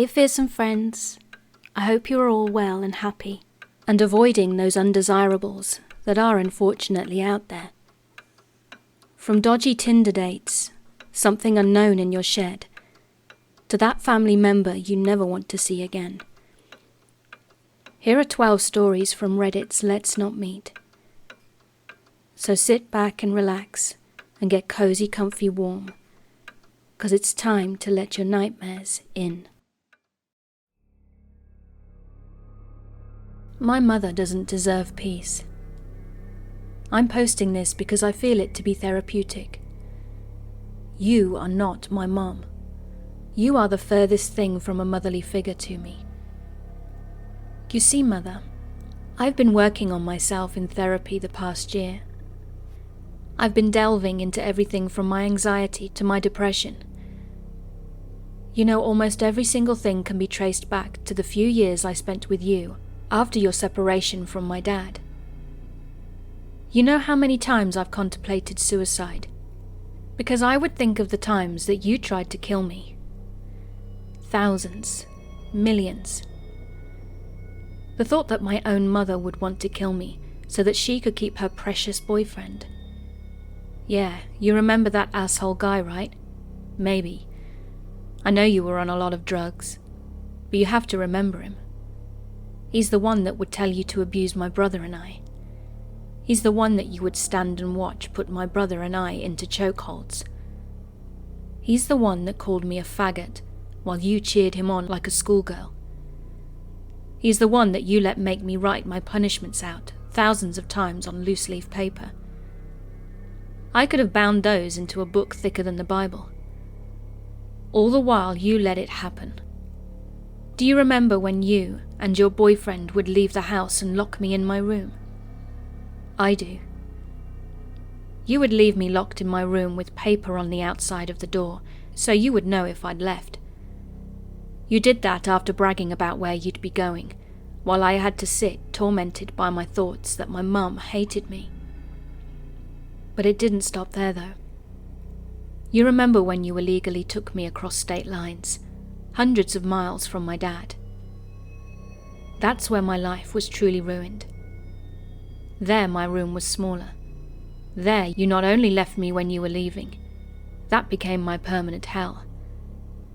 Hey fearsome friends, I hope you are all well and happy, and avoiding those undesirables that are unfortunately out there. From dodgy Tinder dates, something unknown in your shed, to that family member you never want to see again. Here are 12 stories from Reddit's LetsNotMeet. So sit back and relax and get cozy, comfy, warm, 'cause it's time to let your nightmares in. My mother doesn't deserve peace. I'm posting this because I feel it to be therapeutic. You are not my mom. You are the furthest thing from a motherly figure to me. You see, Mother, I've been working on myself in therapy the past year. I've been delving into everything from my anxiety to my depression. You know, almost every single thing can be traced back to the few years I spent with you after your separation from my dad. You know how many times I've contemplated suicide? Because I would think of the times that you tried to kill me. Thousands, millions. The thought that my own mother would want to kill me so that she could keep her precious boyfriend. Yeah, you remember that asshole guy, right? Maybe. I know you were on a lot of drugs, but you have to remember him. He's the one that would tell you to abuse my brother and I. He's the one that you would stand and watch put my brother and I into chokeholds. He's the one that called me a faggot while you cheered him on like a schoolgirl. He's the one that you let make me write my punishments out thousands of times on loose-leaf paper. I could have bound those into a book thicker than the Bible. All the while you let it happen. Do you remember when you and your boyfriend would leave the house and lock me in my room? I do. You would leave me locked in my room with paper on the outside of the door, so you would know if I'd left. You did that after bragging about where you'd be going, while I had to sit tormented by my thoughts that my mum hated me. But it didn't stop there, though. You remember when you illegally took me across state lines, hundreds of miles from my dad. That's where my life was truly ruined. There my room was smaller. There you not only left me when you were leaving, that became my permanent hell,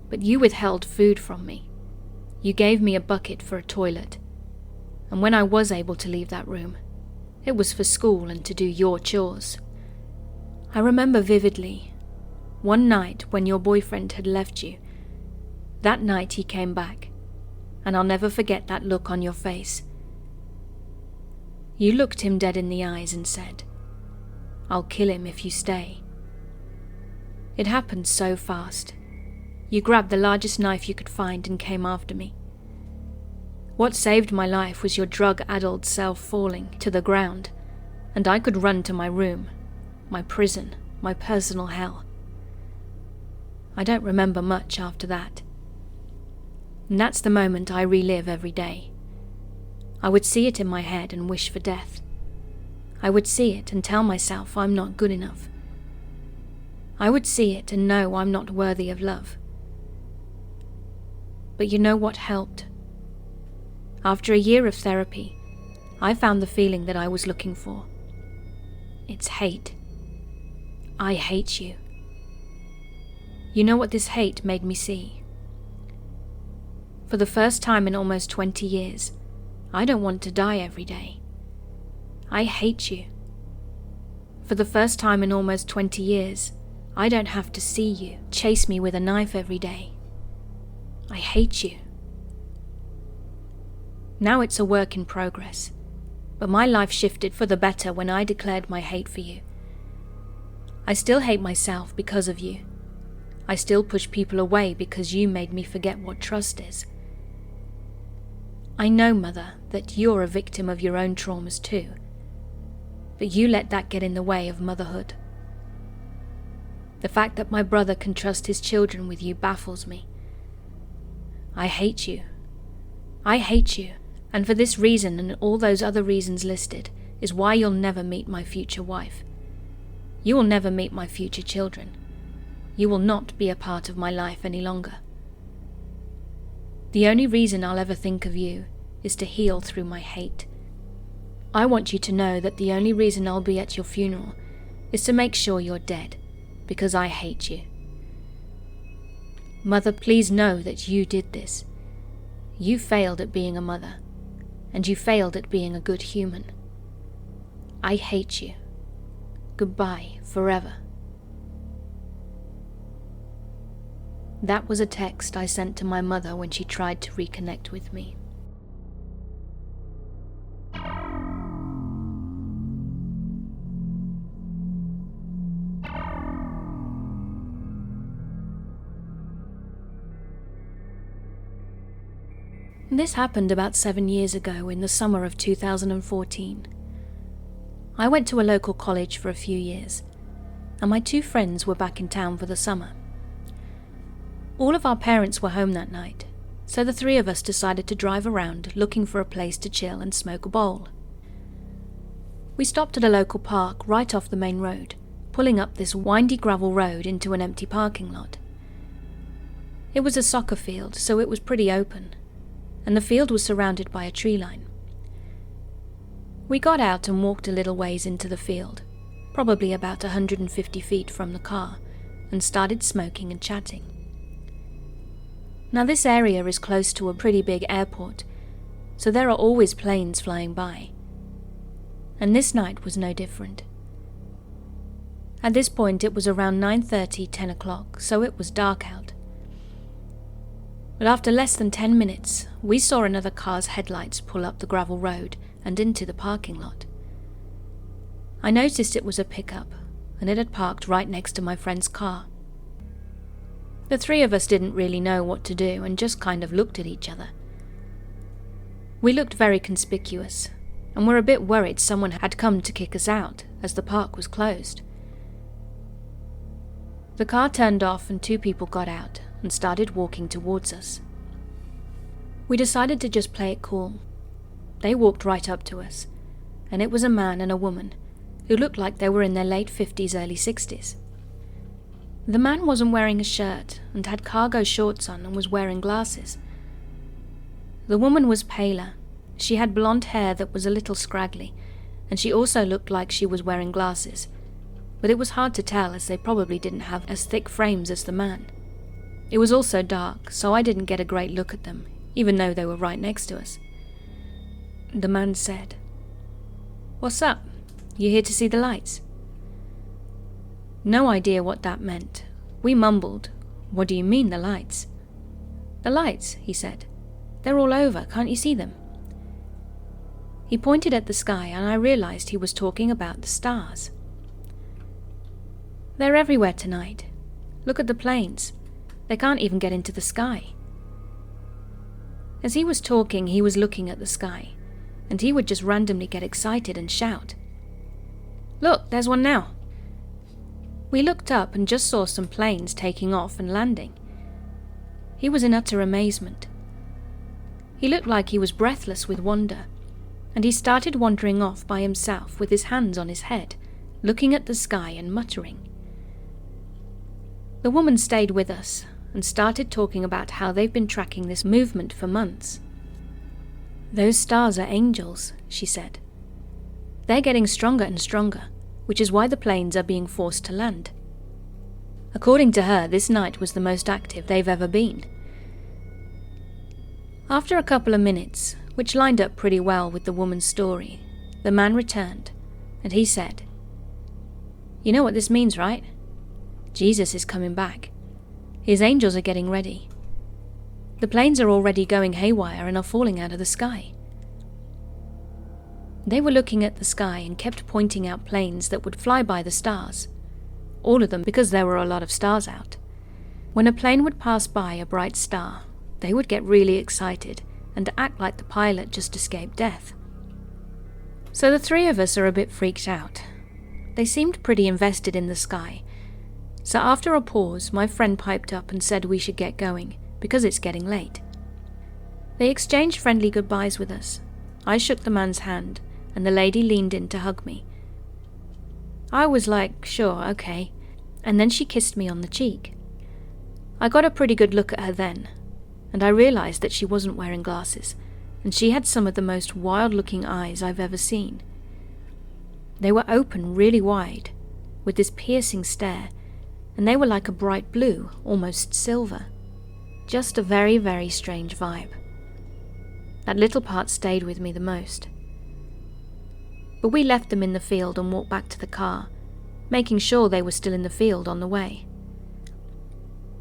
but you withheld food from me. You gave me a bucket for a toilet, and when I was able to leave that room, it was for school and to do your chores. I remember vividly, one night when your boyfriend had left you. That night he came back, and I'll never forget that look on your face. You looked him dead in the eyes and said, "I'll kill him if you stay." It happened so fast. You grabbed the largest knife you could find and came after me. What saved my life was your drug-addled self falling to the ground, and I could run to my room, my prison, my personal hell. I don't remember much after that. And that's the moment I relive every day. I would see it in my head and wish for death. I would see it and tell myself I'm not good enough. I would see it and know I'm not worthy of love. But you know what helped? After a year of therapy, I found the feeling that I was looking for. It's hate. I hate you. You know what this hate made me see? For the first time in almost 20 years, I don't want to die every day. I hate you. For the first time in almost 20 years, I don't have to see you chase me with a knife every day. I hate you. Now it's a work in progress, but my life shifted for the better when I declared my hate for you. I still hate myself because of you. I still push people away because you made me forget what trust is. I know, Mother, that you're a victim of your own traumas too, but you let that get in the way of motherhood. The fact that my brother can trust his children with you baffles me. I hate you. I hate you, and for this reason and all those other reasons listed is why you'll never meet my future wife. You will never meet my future children. You will not be a part of my life any longer. The only reason I'll ever think of you is to heal through my hate. I want you to know that the only reason I'll be at your funeral is to make sure you're dead, because I hate you. Mother, please know that you did this. You failed at being a mother, and you failed at being a good human. I hate you. Goodbye, forever. That was a text I sent to my mother when she tried to reconnect with me. This happened about 7 years ago in the summer of 2014. I went to a local college for a few years, and my 2 friends were back in town for the summer. All of our parents were home that night, so the 3 of us decided to drive around looking for a place to chill and smoke a bowl. We stopped at a local park right off the main road, pulling up this windy gravel road into an empty parking lot. It was a soccer field, so it was pretty open, and the field was surrounded by a tree line. We got out and walked a little ways into the field, probably about 150 feet from the car, and started smoking and chatting. Now this area is close to a pretty big airport, so there are always planes flying by. And this night was no different. At this point it was around 9:30, 10 o'clock, so it was dark out. But after less than 10 minutes, we saw another car's headlights pull up the gravel road and into the parking lot. I noticed it was a pickup, and it had parked right next to my friend's car. The 3 of us didn't really know what to do and just kind of looked at each other. We looked very conspicuous, and were a bit worried someone had come to kick us out, as the park was closed. The car turned off and 2 people got out and started walking towards us. We decided to just play it cool. They walked right up to us, and it was a man and a woman who looked like they were in their late 50s, early 60s. The man wasn't wearing a shirt and had cargo shorts on and was wearing glasses. The woman was paler. She had blonde hair that was a little scraggly, and she also looked like she was wearing glasses, but it was hard to tell as they probably didn't have as thick frames as the man. It was also dark, so I didn't get a great look at them, even though they were right next to us. The man said, "What's up? You here to see the lights?" No idea what that meant. We mumbled, "What do you mean, the lights?" "The lights," he said. "They're all over, can't you see them?" He pointed at the sky, and I realized he was talking about the stars. "They're everywhere tonight. Look at the planes. They can't even get into the sky." As he was talking, he was looking at the sky, and he would just randomly get excited and shout, "Look, there's one now." We looked up and just saw some planes taking off and landing. He was in utter amazement. He looked like he was breathless with wonder, and he started wandering off by himself with his hands on his head, looking at the sky and muttering. The woman stayed with us and started talking about how they've been tracking this movement for months. "Those stars are angels," she said. "They're getting stronger and stronger, which is why the planes are being forced to land." According to her, this night was the most active they've ever been. After a couple of minutes, which lined up pretty well with the woman's story, the man returned, and he said, "You know what this means, right? Jesus is coming back. His angels are getting ready. The planes are already going haywire and are falling out of the sky." They were looking at the sky and kept pointing out planes that would fly by the stars, all of them because there were a lot of stars out. When a plane would pass by a bright star, they would get really excited and act like the pilot just escaped death. So the 3 of us are a bit freaked out. They seemed pretty invested in the sky, so after a pause, my friend piped up and said we should get going, because it's getting late. They exchanged friendly goodbyes with us. I shook the man's hand, and the lady leaned in to hug me. I was like, sure, okay, and then she kissed me on the cheek. I got a pretty good look at her then, and I realized that she wasn't wearing glasses, and she had some of the most wild-looking eyes I've ever seen. They were open really wide, with this piercing stare, and they were like a bright blue, almost silver. Just a very, very strange vibe. That little part stayed with me the most. But we left them in the field and walked back to the car, making sure they were still in the field on the way.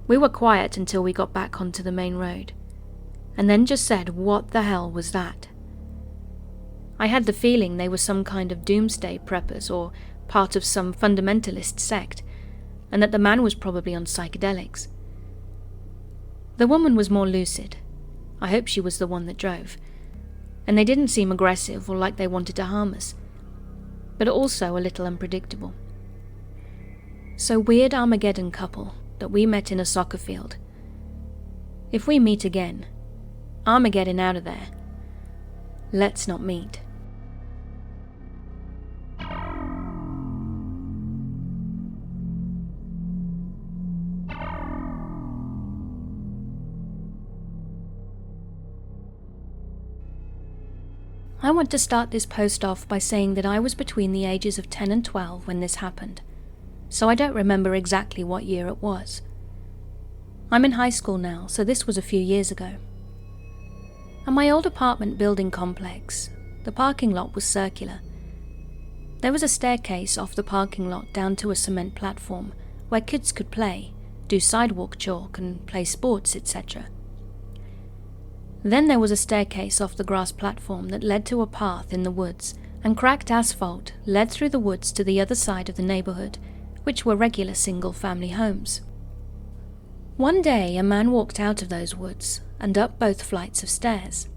We were quiet until we got back onto the main road, and then just said, "What the hell was that?" I had the feeling they were some kind of Doomsday preppers or part of some fundamentalist sect, and that the man was probably on psychedelics. The woman was more lucid. I hope she was the one that drove. And they didn't seem aggressive or like they wanted to harm us, but also a little unpredictable. So weird Armageddon couple that we met in a soccer field. If we meet again, Armageddon out of there. Let's not meet. I want to start this post off by saying that I was between the ages of 10 and 12 when this happened, so I don't remember exactly what year it was. I'm in high school now, so this was a few years ago. At my old apartment building complex, the parking lot was circular. There was a staircase off the parking lot down to a cement platform where kids could play, do sidewalk chalk and play sports, etc. Then there was a staircase off the grass platform that led to a path in the woods, and cracked asphalt led through the woods to the other side of the neighborhood, which were regular single-family homes. One day a man walked out of those woods and up both flights of stairs.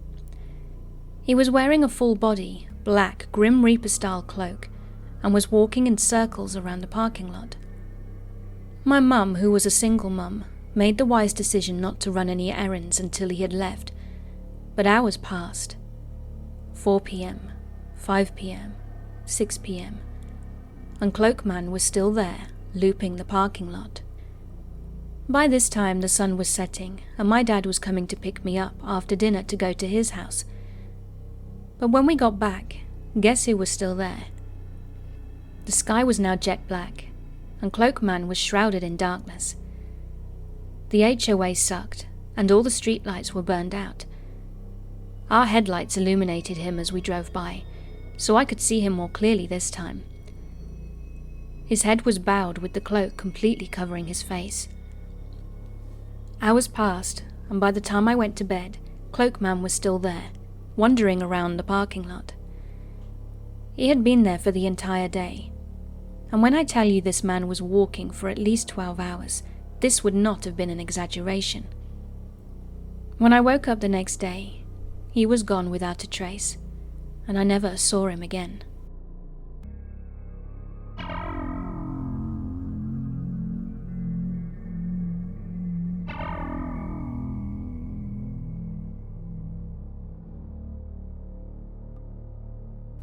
He was wearing a full-body, black Grim Reaper-style cloak and was walking in circles around the parking lot. My mum, who was a single mum, made the wise decision not to run any errands until he had left. But hours passed. 4 p.m, 5 p.m, 6 p.m, and Cloakman was still there, looping the parking lot. By this time the sun was setting, and my dad was coming to pick me up after dinner to go to his house. But when we got back, guess who was still there? The sky was now jet black, and Cloakman was shrouded in darkness. The HOA sucked, and all the streetlights were burned out. Our headlights illuminated him as we drove by, so I could see him more clearly this time. His head was bowed with the cloak completely covering his face. Hours passed, and by the time I went to bed, Cloakman was still there, wandering around the parking lot. He had been there for the entire day, and when I tell you this man was walking for at least 12 hours, this would not have been an exaggeration. When I woke up the next day, he was gone without a trace, and I never saw him again.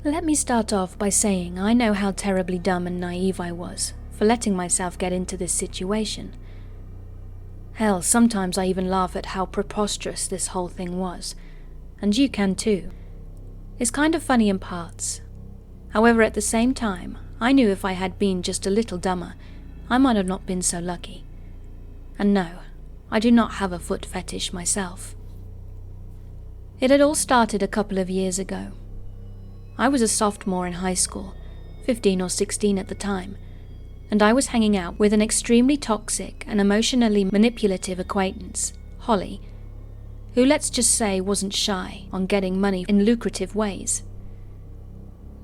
Let me start off by saying I know how terribly dumb and naive I was for letting myself get into this situation. Hell, sometimes I even laugh at how preposterous this whole thing was, and you can too. It's kind of funny in parts. However, at the same time, I knew if I had been just a little dumber, I might have not been so lucky. And no, I do not have a foot fetish myself. It had all started a couple of years ago. I was a sophomore in high school, 15 or 16 at the time, and I was hanging out with an extremely toxic and emotionally manipulative acquaintance, Holly, who, let's just say, wasn't shy on getting money in lucrative ways.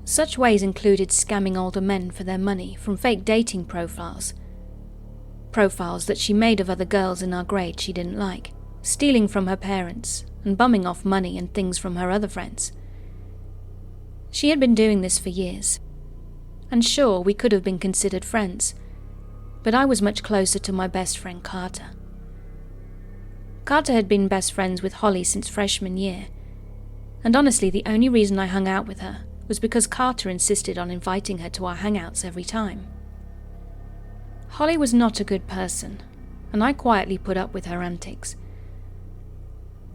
Such ways included scamming older men for their money from fake dating profiles that she made of other girls in our grade she didn't like, stealing from her parents, and bumming off money and things from her other friends. She had been doing this for years, and sure, we could have been considered friends, but I was much closer to my best friend Carter. Carter had been best friends with Holly since freshman year, and honestly the only reason I hung out with her was because Carter insisted on inviting her to our hangouts every time. Holly was not a good person, and I quietly put up with her antics.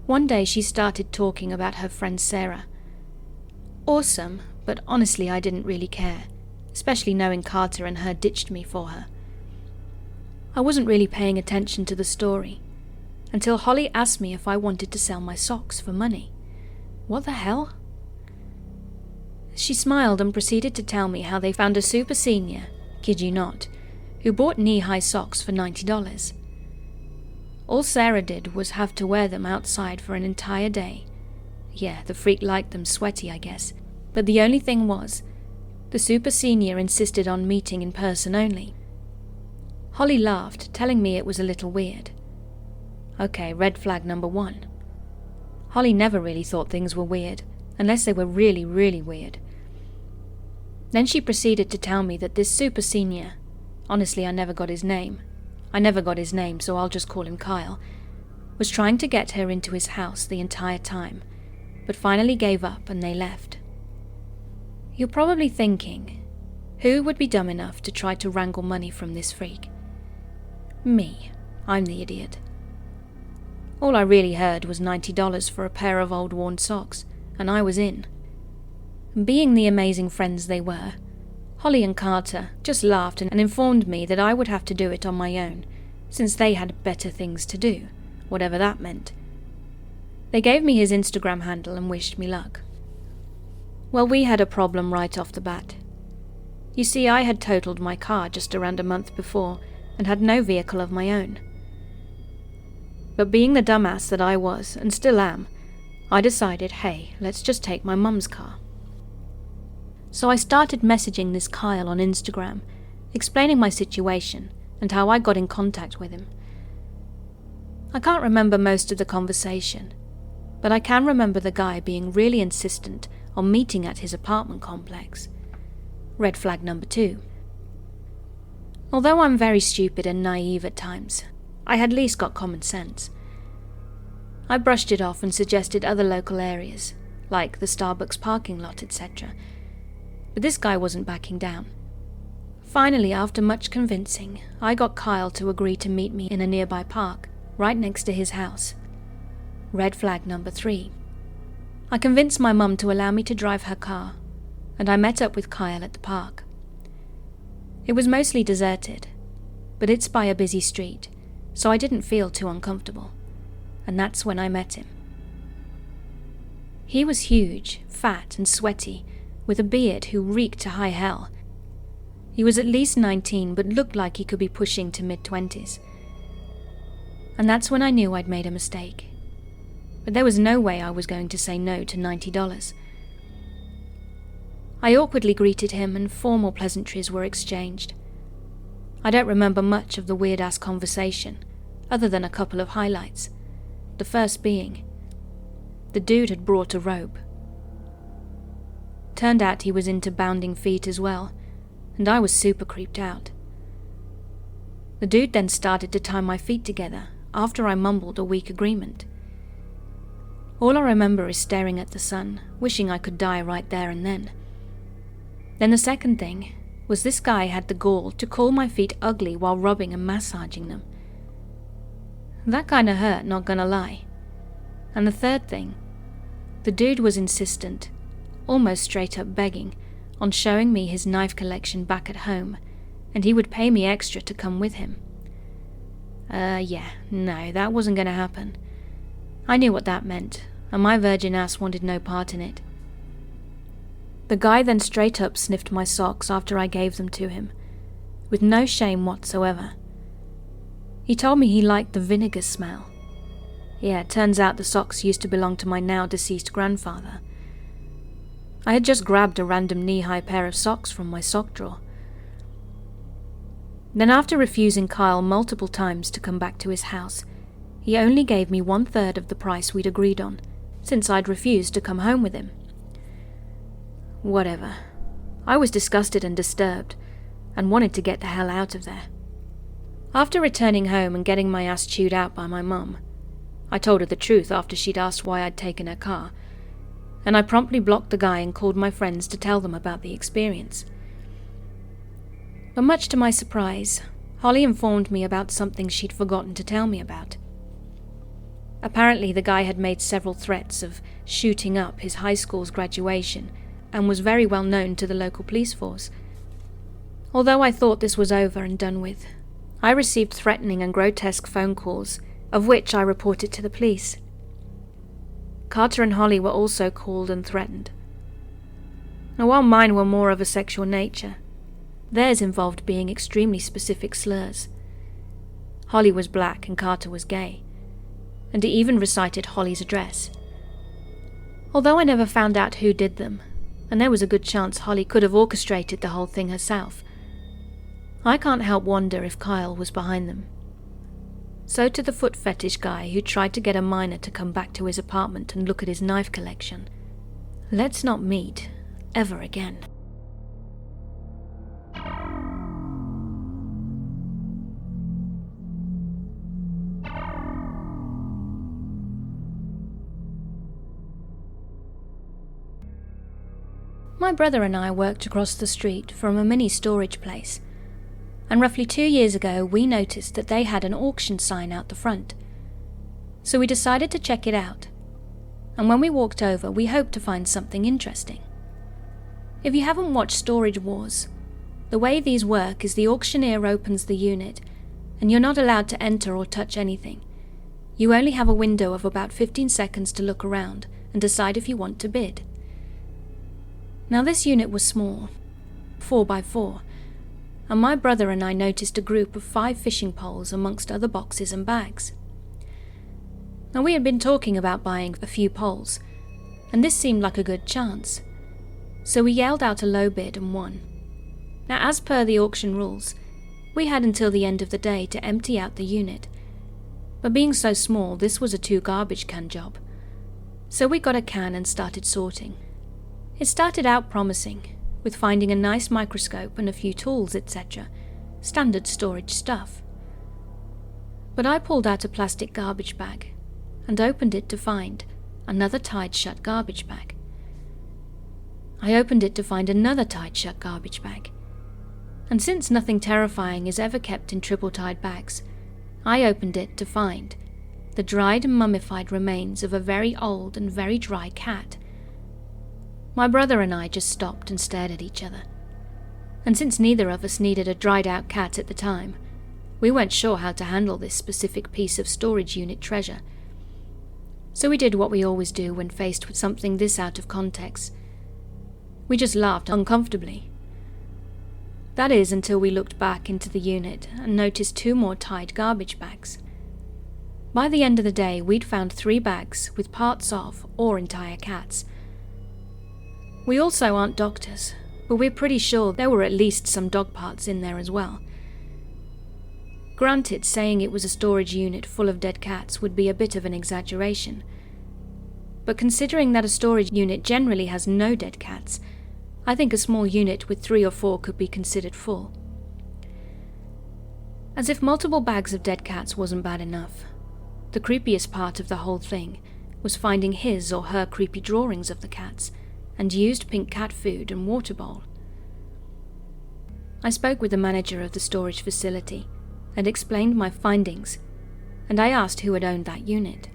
One day she started talking about her friend Sarah. Awesome, but honestly I didn't really care, especially knowing Carter and her ditched me for her. I wasn't really paying attention to the story, until Holly asked me if I wanted to sell my socks for money. What the hell? She smiled and proceeded to tell me how they found a super senior, kid you not, who bought knee-high socks for $90. All Sarah did was have to wear them outside for an entire day. Yeah, the freak liked them sweaty, I guess, but the only thing was, the super senior insisted on meeting in person only. Holly laughed, telling me it was a little weird. Okay, red flag number 1. Holly never really thought things were weird, unless they were really, really weird. Then she proceeded to tell me that this super senior, honestly I never got his name, so I'll just call him Kyle, was trying to get her into his house the entire time, but finally gave up and they left. You're probably thinking, who would be dumb enough to try to wrangle money from this freak? Me. I'm the idiot. All I really heard was $90 for a pair of old worn socks, and I was in. Being the amazing friends they were, Holly and Carter just laughed and informed me that I would have to do it on my own, since they had better things to do, whatever that meant. They gave me his Instagram handle and wished me luck. Well, we had a problem right off the bat. You see, I had totaled my car just around a month before and had no vehicle of my own. But being the dumbass that I was, and still am, I decided, hey, let's just take my mum's car. So I started messaging this Kyle on Instagram, explaining my situation and how I got in contact with him. I can't remember most of the conversation, but I can remember the guy being really insistent on meeting at his apartment complex. Red flag number 2. Although I'm very stupid and naive at times, I had at least got common sense. I brushed it off and suggested other local areas, like the Starbucks parking lot, etc. But this guy wasn't backing down. Finally, after much convincing, I got Kyle to agree to meet me in a nearby park, right next to his house. Red flag number 3. I convinced my mum to allow me to drive her car, and I met up with Kyle at the park. It was mostly deserted, but it's by a busy street, so I didn't feel too uncomfortable, and that's when I met him. He was huge, fat and sweaty, with a beard who reeked to high hell. He was at least 19 but looked like he could be pushing to mid-20s. And that's when I knew I'd made a mistake. But there was no way I was going to say no to $90. I awkwardly greeted him and formal pleasantries were exchanged. I don't remember much of the weird-ass conversation, other than a couple of highlights. The first being, the dude had brought a rope. Turned out he was into bounding feet as well, and I was super creeped out. The dude then started to tie my feet together after I mumbled a weak agreement. All I remember is staring at the sun, wishing I could die right there and then. Then the second thing was this guy had the gall to call my feet ugly while rubbing and massaging them. That kinda hurt, not gonna lie. And the third thing, the dude was insistent, almost straight up begging, on showing me his knife collection back at home, and he would pay me extra to come with him. No, that wasn't gonna happen. I knew what that meant, and my virgin ass wanted no part in it. The guy then straight up sniffed my socks after I gave them to him, with no shame whatsoever. He told me he liked the vinegar smell. Yeah, it turns out the socks used to belong to my now deceased grandfather. I had just grabbed a random knee-high pair of socks from my sock drawer. Then after refusing Kyle multiple times to come back to his house, he only gave me 1/3 of the price we'd agreed on, since I'd refused to come home with him. Whatever. I was disgusted and disturbed, and wanted to get the hell out of there. After returning home and getting my ass chewed out by my mum, I told her the truth after she'd asked why I'd taken her car, and I promptly blocked the guy and called my friends to tell them about the experience. But much to my surprise, Holly informed me about something she'd forgotten to tell me about. Apparently the guy had made several threats of shooting up his high school's graduation and was very well known to the local police force. Although I thought this was over and done with, I received threatening and grotesque phone calls, of which I reported to the police. Carter and Holly were also called and threatened. Now, while mine were more of a sexual nature, theirs involved being extremely specific slurs. Holly was black and Carter was gay, and he even recited Holly's address. Although I never found out who did them, and there was a good chance Holly could have orchestrated the whole thing herself, I can't help wonder if Kyle was behind them. So to the Foot Fetish Guy who tried to get a minor to come back to his apartment and look at his knife collection, let's not meet ever again. My brother and I worked across the street from a mini storage place, and roughly 2 years ago we noticed that they had an auction sign out the front. So we decided to check it out, and when we walked over we hoped to find something interesting. If you haven't watched Storage Wars, the way these work is the auctioneer opens the unit, and you're not allowed to enter or touch anything. You only have a window of about 15 seconds to look around and decide if you want to bid. Now this unit was small, 4x4, and my brother and I noticed a group of 5 fishing poles amongst other boxes and bags. Now we had been talking about buying a few poles, and this seemed like a good chance, so we yelled out a low bid and won. Now as per the auction rules, we had until the end of the day to empty out the unit, but being so small this was a 2 garbage can job, so we got a can and started sorting. It started out promising, with finding a nice microscope and a few tools, etc., standard storage stuff. But I pulled out a plastic garbage bag and opened it to find another tied shut garbage bag. I opened it to find another tied shut garbage bag. And since nothing terrifying is ever kept in triple tied bags, I opened it to find the dried and mummified remains of a very old and very dry cat. My brother and I just stopped and stared at each other, and since neither of us needed a dried out cat at the time, we weren't sure how to handle this specific piece of storage unit treasure. So we did what we always do when faced with something this out of context. We just laughed uncomfortably. That is, until we looked back into the unit and noticed 2 more tied garbage bags. By the end of the day, we'd found 3 bags with parts of or entire cats. We also aren't doctors, but we're pretty sure there were at least some dog parts in there as well. Granted, saying it was a storage unit full of dead cats would be a bit of an exaggeration, but considering that a storage unit generally has no dead cats, I think a small unit with 3 or 4 could be considered full. As if multiple bags of dead cats wasn't bad enough, the creepiest part of the whole thing was finding his or her creepy drawings of the cats and used pink cat food and water bowl. I spoke with the manager of the storage facility and explained my findings, and I asked who had owned that unit.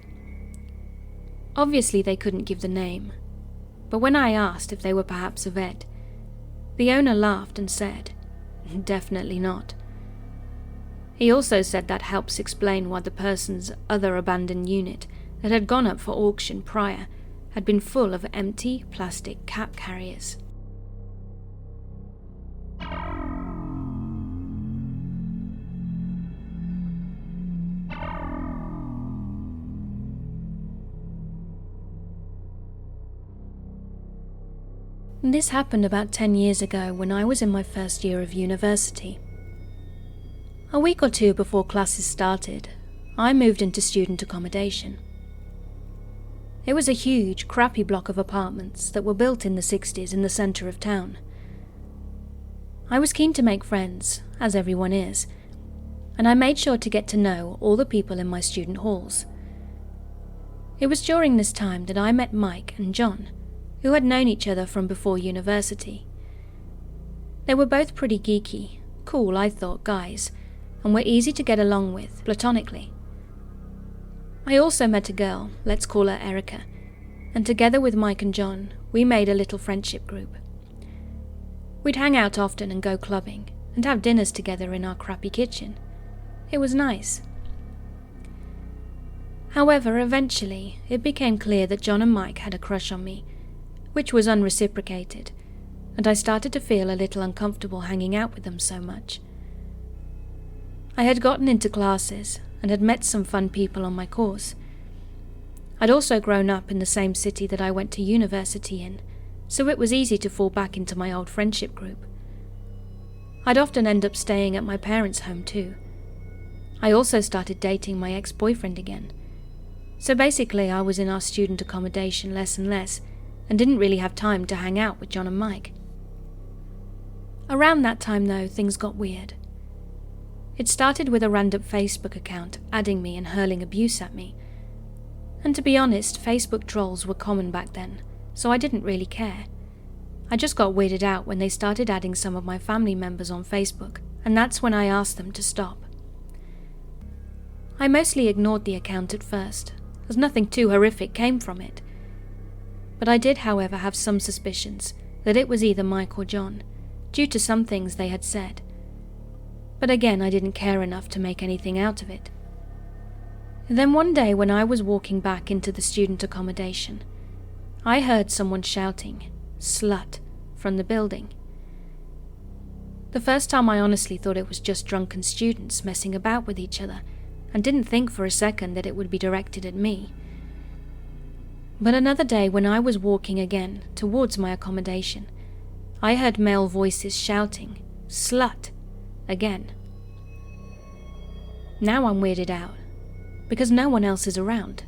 Obviously they couldn't give the name, but when I asked if they were perhaps a vet, the owner laughed and said, "Definitely not." He also said that helps explain why the person's other abandoned unit that had gone up for auction prior had been full of empty plastic cat carriers. This happened about 10 years ago when I was in my first year of university. A week or 2 before classes started, I moved into student accommodation. It was a huge, crappy block of apartments that were built in the 60s in the centre of town. I was keen to make friends, as everyone is, and I made sure to get to know all the people in my student halls. It was during this time that I met Mike and John, who had known each other from before university. They were both pretty geeky, cool, I thought, guys, and were easy to get along with, platonically. I also met a girl, let's call her Erica, and together with Mike and John, we made a little friendship group. We'd hang out often and go clubbing, and have dinners together in our crappy kitchen. It was nice. However, eventually, it became clear that John and Mike had a crush on me, which was unreciprocated, and I started to feel a little uncomfortable hanging out with them so much. I had gotten into classes and had met some fun people on my course. I'd also grown up in the same city that I went to university in, so it was easy to fall back into my old friendship group. I'd often end up staying at my parents' home too. I also started dating my ex-boyfriend again. So basically I was in our student accommodation less and less, and didn't really have time to hang out with John and Mike. Around that time though, things got weird. It started with a random Facebook account adding me and hurling abuse at me. And to be honest, Facebook trolls were common back then, so I didn't really care. I just got weirded out when they started adding some of my family members on Facebook, and that's when I asked them to stop. I mostly ignored the account at first, as nothing too horrific came from it. But I did, however, have some suspicions that it was either Mike or John, due to some things they had said. But again, I didn't care enough to make anything out of it. Then one day when I was walking back into the student accommodation, I heard someone shouting, "Slut," from the building. The first time I honestly thought it was just drunken students messing about with each other, and didn't think for a second that it would be directed at me. But another day when I was walking again towards my accommodation, I heard male voices shouting, "Slut," again. Now I'm weirded out, because no one else is around.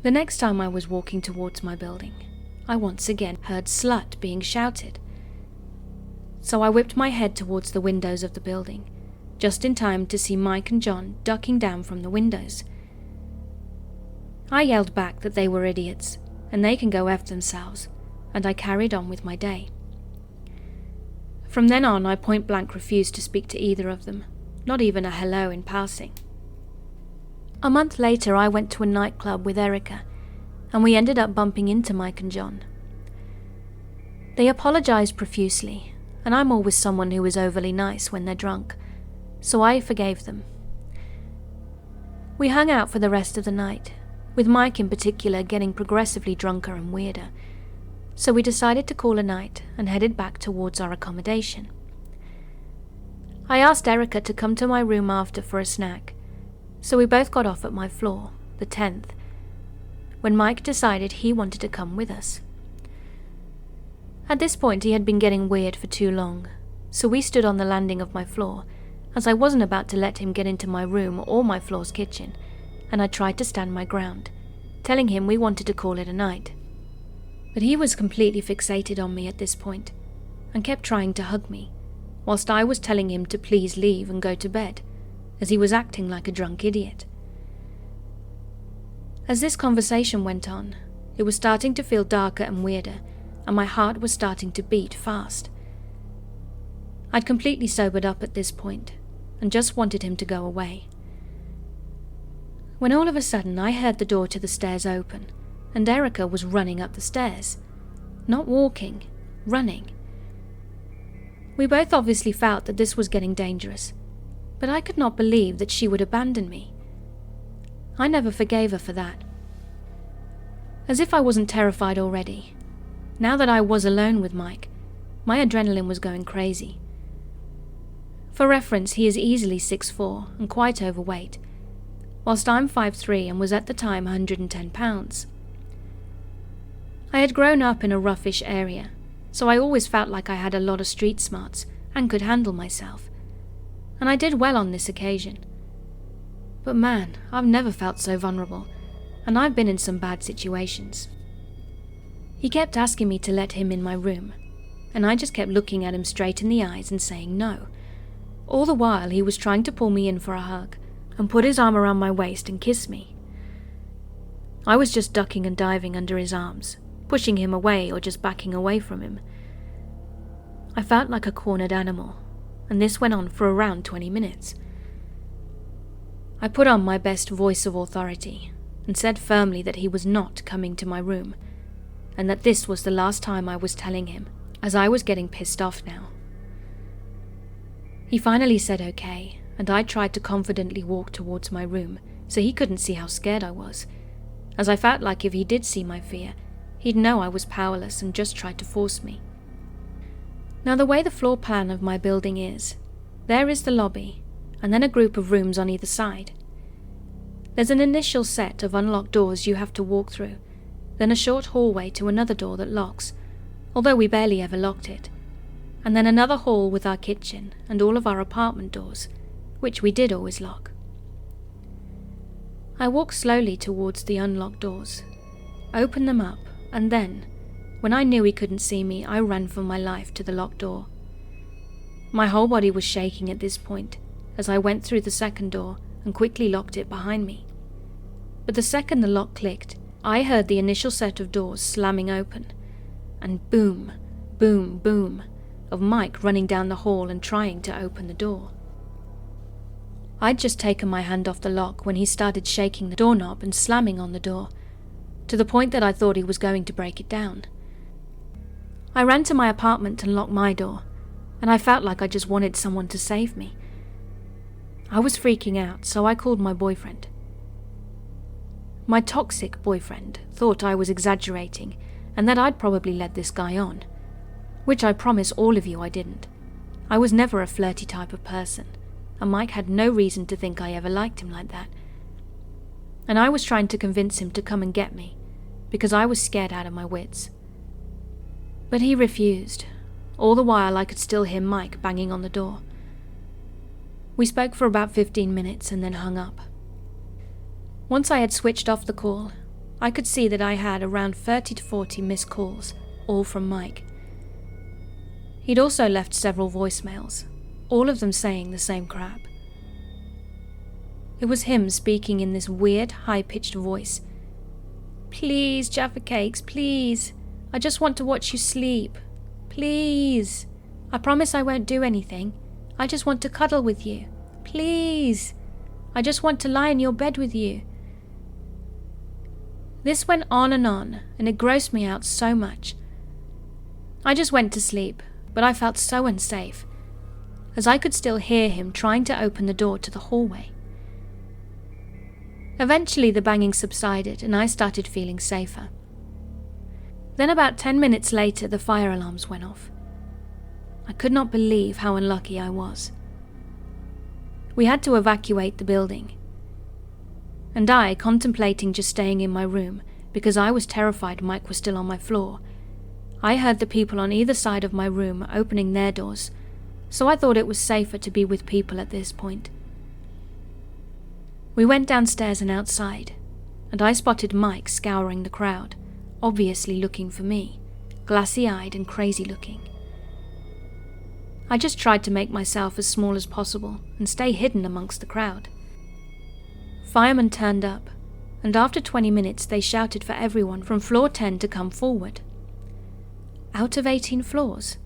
The next time I was walking towards my building, I once again heard "slut" being shouted. So I whipped my head towards the windows of the building, just in time to see Mike and John ducking down from the windows. I yelled back that they were idiots, and they can go F themselves, and I carried on with my day. From then on, I point blank refused to speak to either of them, not even a hello in passing. A month later, I went to a nightclub with Erica, and we ended up bumping into Mike and John. They apologized profusely, and I'm always someone who is overly nice when they're drunk, so I forgave them. We hung out for the rest of the night, with Mike in particular getting progressively drunker and weirder, so we decided to call a night and headed back towards our accommodation. I asked Erica to come to my room after for a snack, so we both got off at my floor, the 10th, when Mike decided he wanted to come with us. At this point he had been getting weird for too long, so we stood on the landing of my floor, as I wasn't about to let him get into my room or my floor's kitchen, and I tried to stand my ground, telling him we wanted to call it a night. But he was completely fixated on me at this point, and kept trying to hug me, whilst I was telling him to please leave and go to bed, as he was acting like a drunk idiot. As this conversation went on, it was starting to feel darker and weirder, and my heart was starting to beat fast. I'd completely sobered up at this point, and just wanted him to go away. When all of a sudden I heard the door to the stairs open, and Erica was running up the stairs. Not walking, running. We both obviously felt that this was getting dangerous, but I could not believe that she would abandon me. I never forgave her for that. As if I wasn't terrified already. Now that I was alone with Mike, my adrenaline was going crazy. For reference, he is easily 6'4" and quite overweight, whilst I'm 5'3" and was at the time 110 pounds. I had grown up in a roughish area, so I always felt like I had a lot of street smarts and could handle myself, and I did well on this occasion. But man, I've never felt so vulnerable, and I've been in some bad situations. He kept asking me to let him in my room, and I just kept looking at him straight in the eyes and saying no. All the while he was trying to pull me in for a hug, and put his arm around my waist and kiss me. I was just ducking and diving under his arms, pushing him away or just backing away from him. I felt like a cornered animal, and this went on for around 20 minutes. I put on my best voice of authority and said firmly that he was not coming to my room, and that this was the last time I was telling him, as I was getting pissed off now. He finally said okay, and I tried to confidently walk towards my room so he couldn't see how scared I was, as I felt like if he did see my fear, he'd know I was powerless and just tried to force me. Now, the way the floor plan of my building is, there is the lobby, and then a group of rooms on either side. There's an initial set of unlocked doors you have to walk through, then a short hallway to another door that locks, although we barely ever locked it, and then another hall with our kitchen and all of our apartment doors, which we did always lock. I walked slowly towards the unlocked doors, opened them up, and then, when I knew he couldn't see me, I ran for my life to the locked door. My whole body was shaking at this point as I went through the second door and quickly locked it behind me. But the second the lock clicked, I heard the initial set of doors slamming open, and boom, boom, boom, of Mike running down the hall and trying to open the door. I'd just taken my hand off the lock when he started shaking the doorknob and slamming on the door, to the point that I thought he was going to break it down. I ran to my apartment and locked my door, and I felt like I just wanted someone to save me. I was freaking out, so I called my boyfriend. My toxic boyfriend thought I was exaggerating and that I'd probably led this guy on, which I promise all of you I didn't. I was never a flirty type of person, and Mike had no reason to think I ever liked him like that. And I was trying to convince him to come and get me, because I was scared out of my wits. But he refused. All the while I could still hear Mike banging on the door. We spoke for about 15 minutes and then hung up. Once I had switched off the call, I could see that I had around 30 to 40 missed calls, all from Mike. He'd also left several voicemails, all of them saying the same crap. It was him speaking in this weird, high-pitched voice. "Please, Jaffa Cakes, please. I just want to watch you sleep. Please. I promise I won't do anything. I just want to cuddle with you. Please. I just want to lie in your bed with you." This went on, and it grossed me out so much. I just went to sleep, but I felt so unsafe, as I could still hear him trying to open the door to the hallway. Eventually the banging subsided and I started feeling safer. Then about 10 minutes later the fire alarms went off. I could not believe how unlucky I was. We had to evacuate the building, and I, contemplating just staying in my room because I was terrified Mike was still on my floor, I heard the people on either side of my room opening their doors, so I thought it was safer to be with people at this point. We went downstairs and outside, and I spotted Mike scouring the crowd, obviously looking for me, glassy-eyed and crazy-looking. I just tried to make myself as small as possible and stay hidden amongst the crowd. Firemen turned up, and after 20 minutes they shouted for everyone from floor 10 to come forward. Out of 18 floors?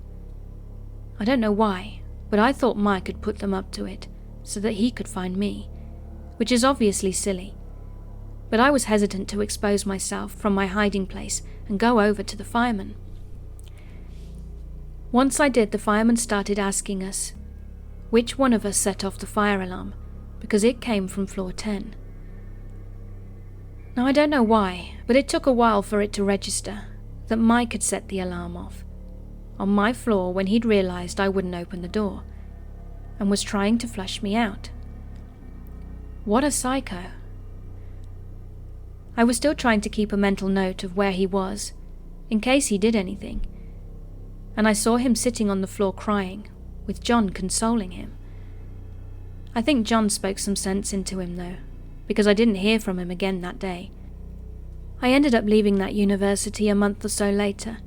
I don't know why, but I thought Mike had put them up to it so that he could find me, which is obviously silly. But I was hesitant to expose myself from my hiding place and go over to the firemen. Once I did, the firemen started asking us which one of us set off the fire alarm, because it came from floor 10. Now I don't know why, but it took a while for it to register that Mike had set the alarm off on my floor when he'd realized I wouldn't open the door, and was trying to flush me out. What a psycho. I was still trying to keep a mental note of where he was, in case he did anything, and I saw him sitting on the floor crying, with John consoling him. I think John spoke some sense into him though, because I didn't hear from him again that day. I ended up leaving that university a month or so later,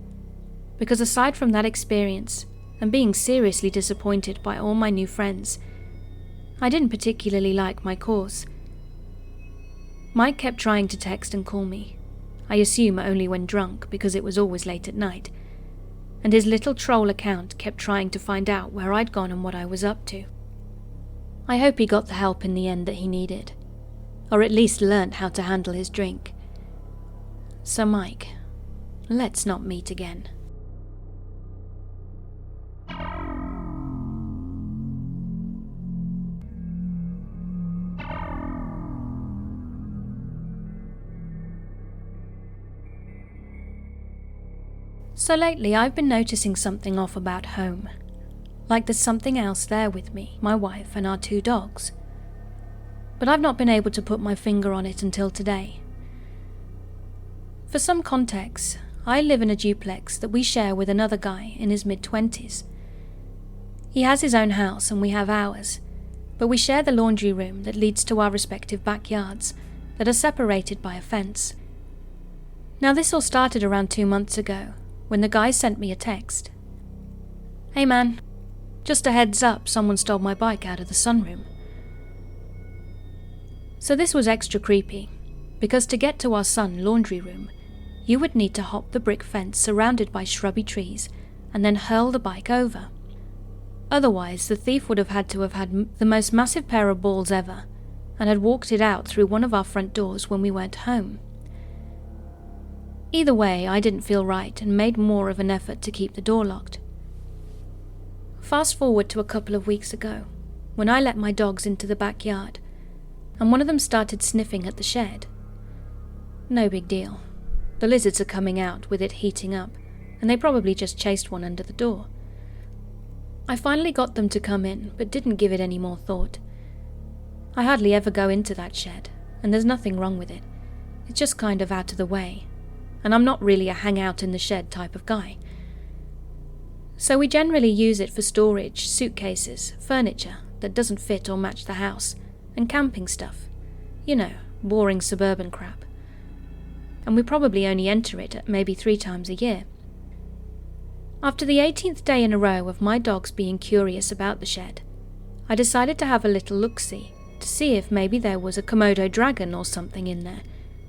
because aside from that experience, and being seriously disappointed by all my new friends, I didn't particularly like my course. Mike kept trying to text and call me, I assume only when drunk because it was always late at night, and his little troll account kept trying to find out where I'd gone and what I was up to. I hope he got the help in the end that he needed, or at least learnt how to handle his drink. So Mike, let's not meet again. So lately I've been noticing something off about home. Like there's something else there with me, my wife and our 2 dogs. But I've not been able to put my finger on it until today. For some context, I live in a duplex that we share with another guy in his mid-20s. He has his own house and we have ours, but we share the laundry room that leads to our respective backyards that are separated by a fence. Now this all started around 2 months ago, when the guy sent me a text. "Hey man, just a heads up, someone stole my bike out of the sunroom." So this was extra creepy, because to get to our sun laundry room, you would need to hop the brick fence surrounded by shrubby trees and then hurl the bike over. Otherwise, the thief would have had the most massive pair of balls ever and had walked it out through one of our front doors when we went home. Either way, I didn't feel right and made more of an effort to keep the door locked. Fast forward to a couple of weeks ago, when I let my dogs into the backyard, and one of them started sniffing at the shed. No big deal. The lizards are coming out with it heating up, and they probably just chased one under the door. I finally got them to come in, but didn't give it any more thought. I hardly ever go into that shed, and there's nothing wrong with it. It's just kind of out of the way, and I'm not really a hang out in the shed type of guy. So we generally use it for storage, suitcases, furniture that doesn't fit or match the house, and camping stuff. You know, boring suburban crap. And we probably only enter it maybe 3 times a year. After the 18th day in a row of my dogs being curious about the shed, I decided to have a little look-see to see if maybe there was a Komodo dragon or something in there,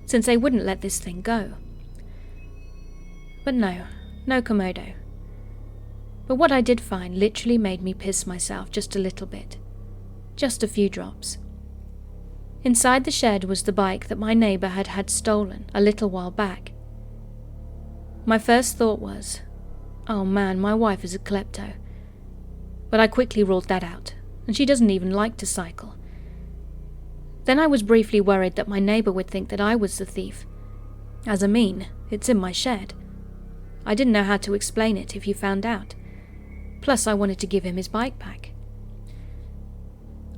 since they wouldn't let this thing go. But no Komodo. But what I did find literally made me piss myself just a little bit. Just a few drops. Inside the shed was the bike that my neighbour had had stolen a little while back. My first thought was, oh man, my wife is a klepto. But I quickly ruled that out, and she doesn't even like to cycle. Then I was briefly worried that my neighbour would think that I was the thief. As I mean, it's in my shed. I didn't know how to explain it if he found out. Plus I wanted to give him his bike back.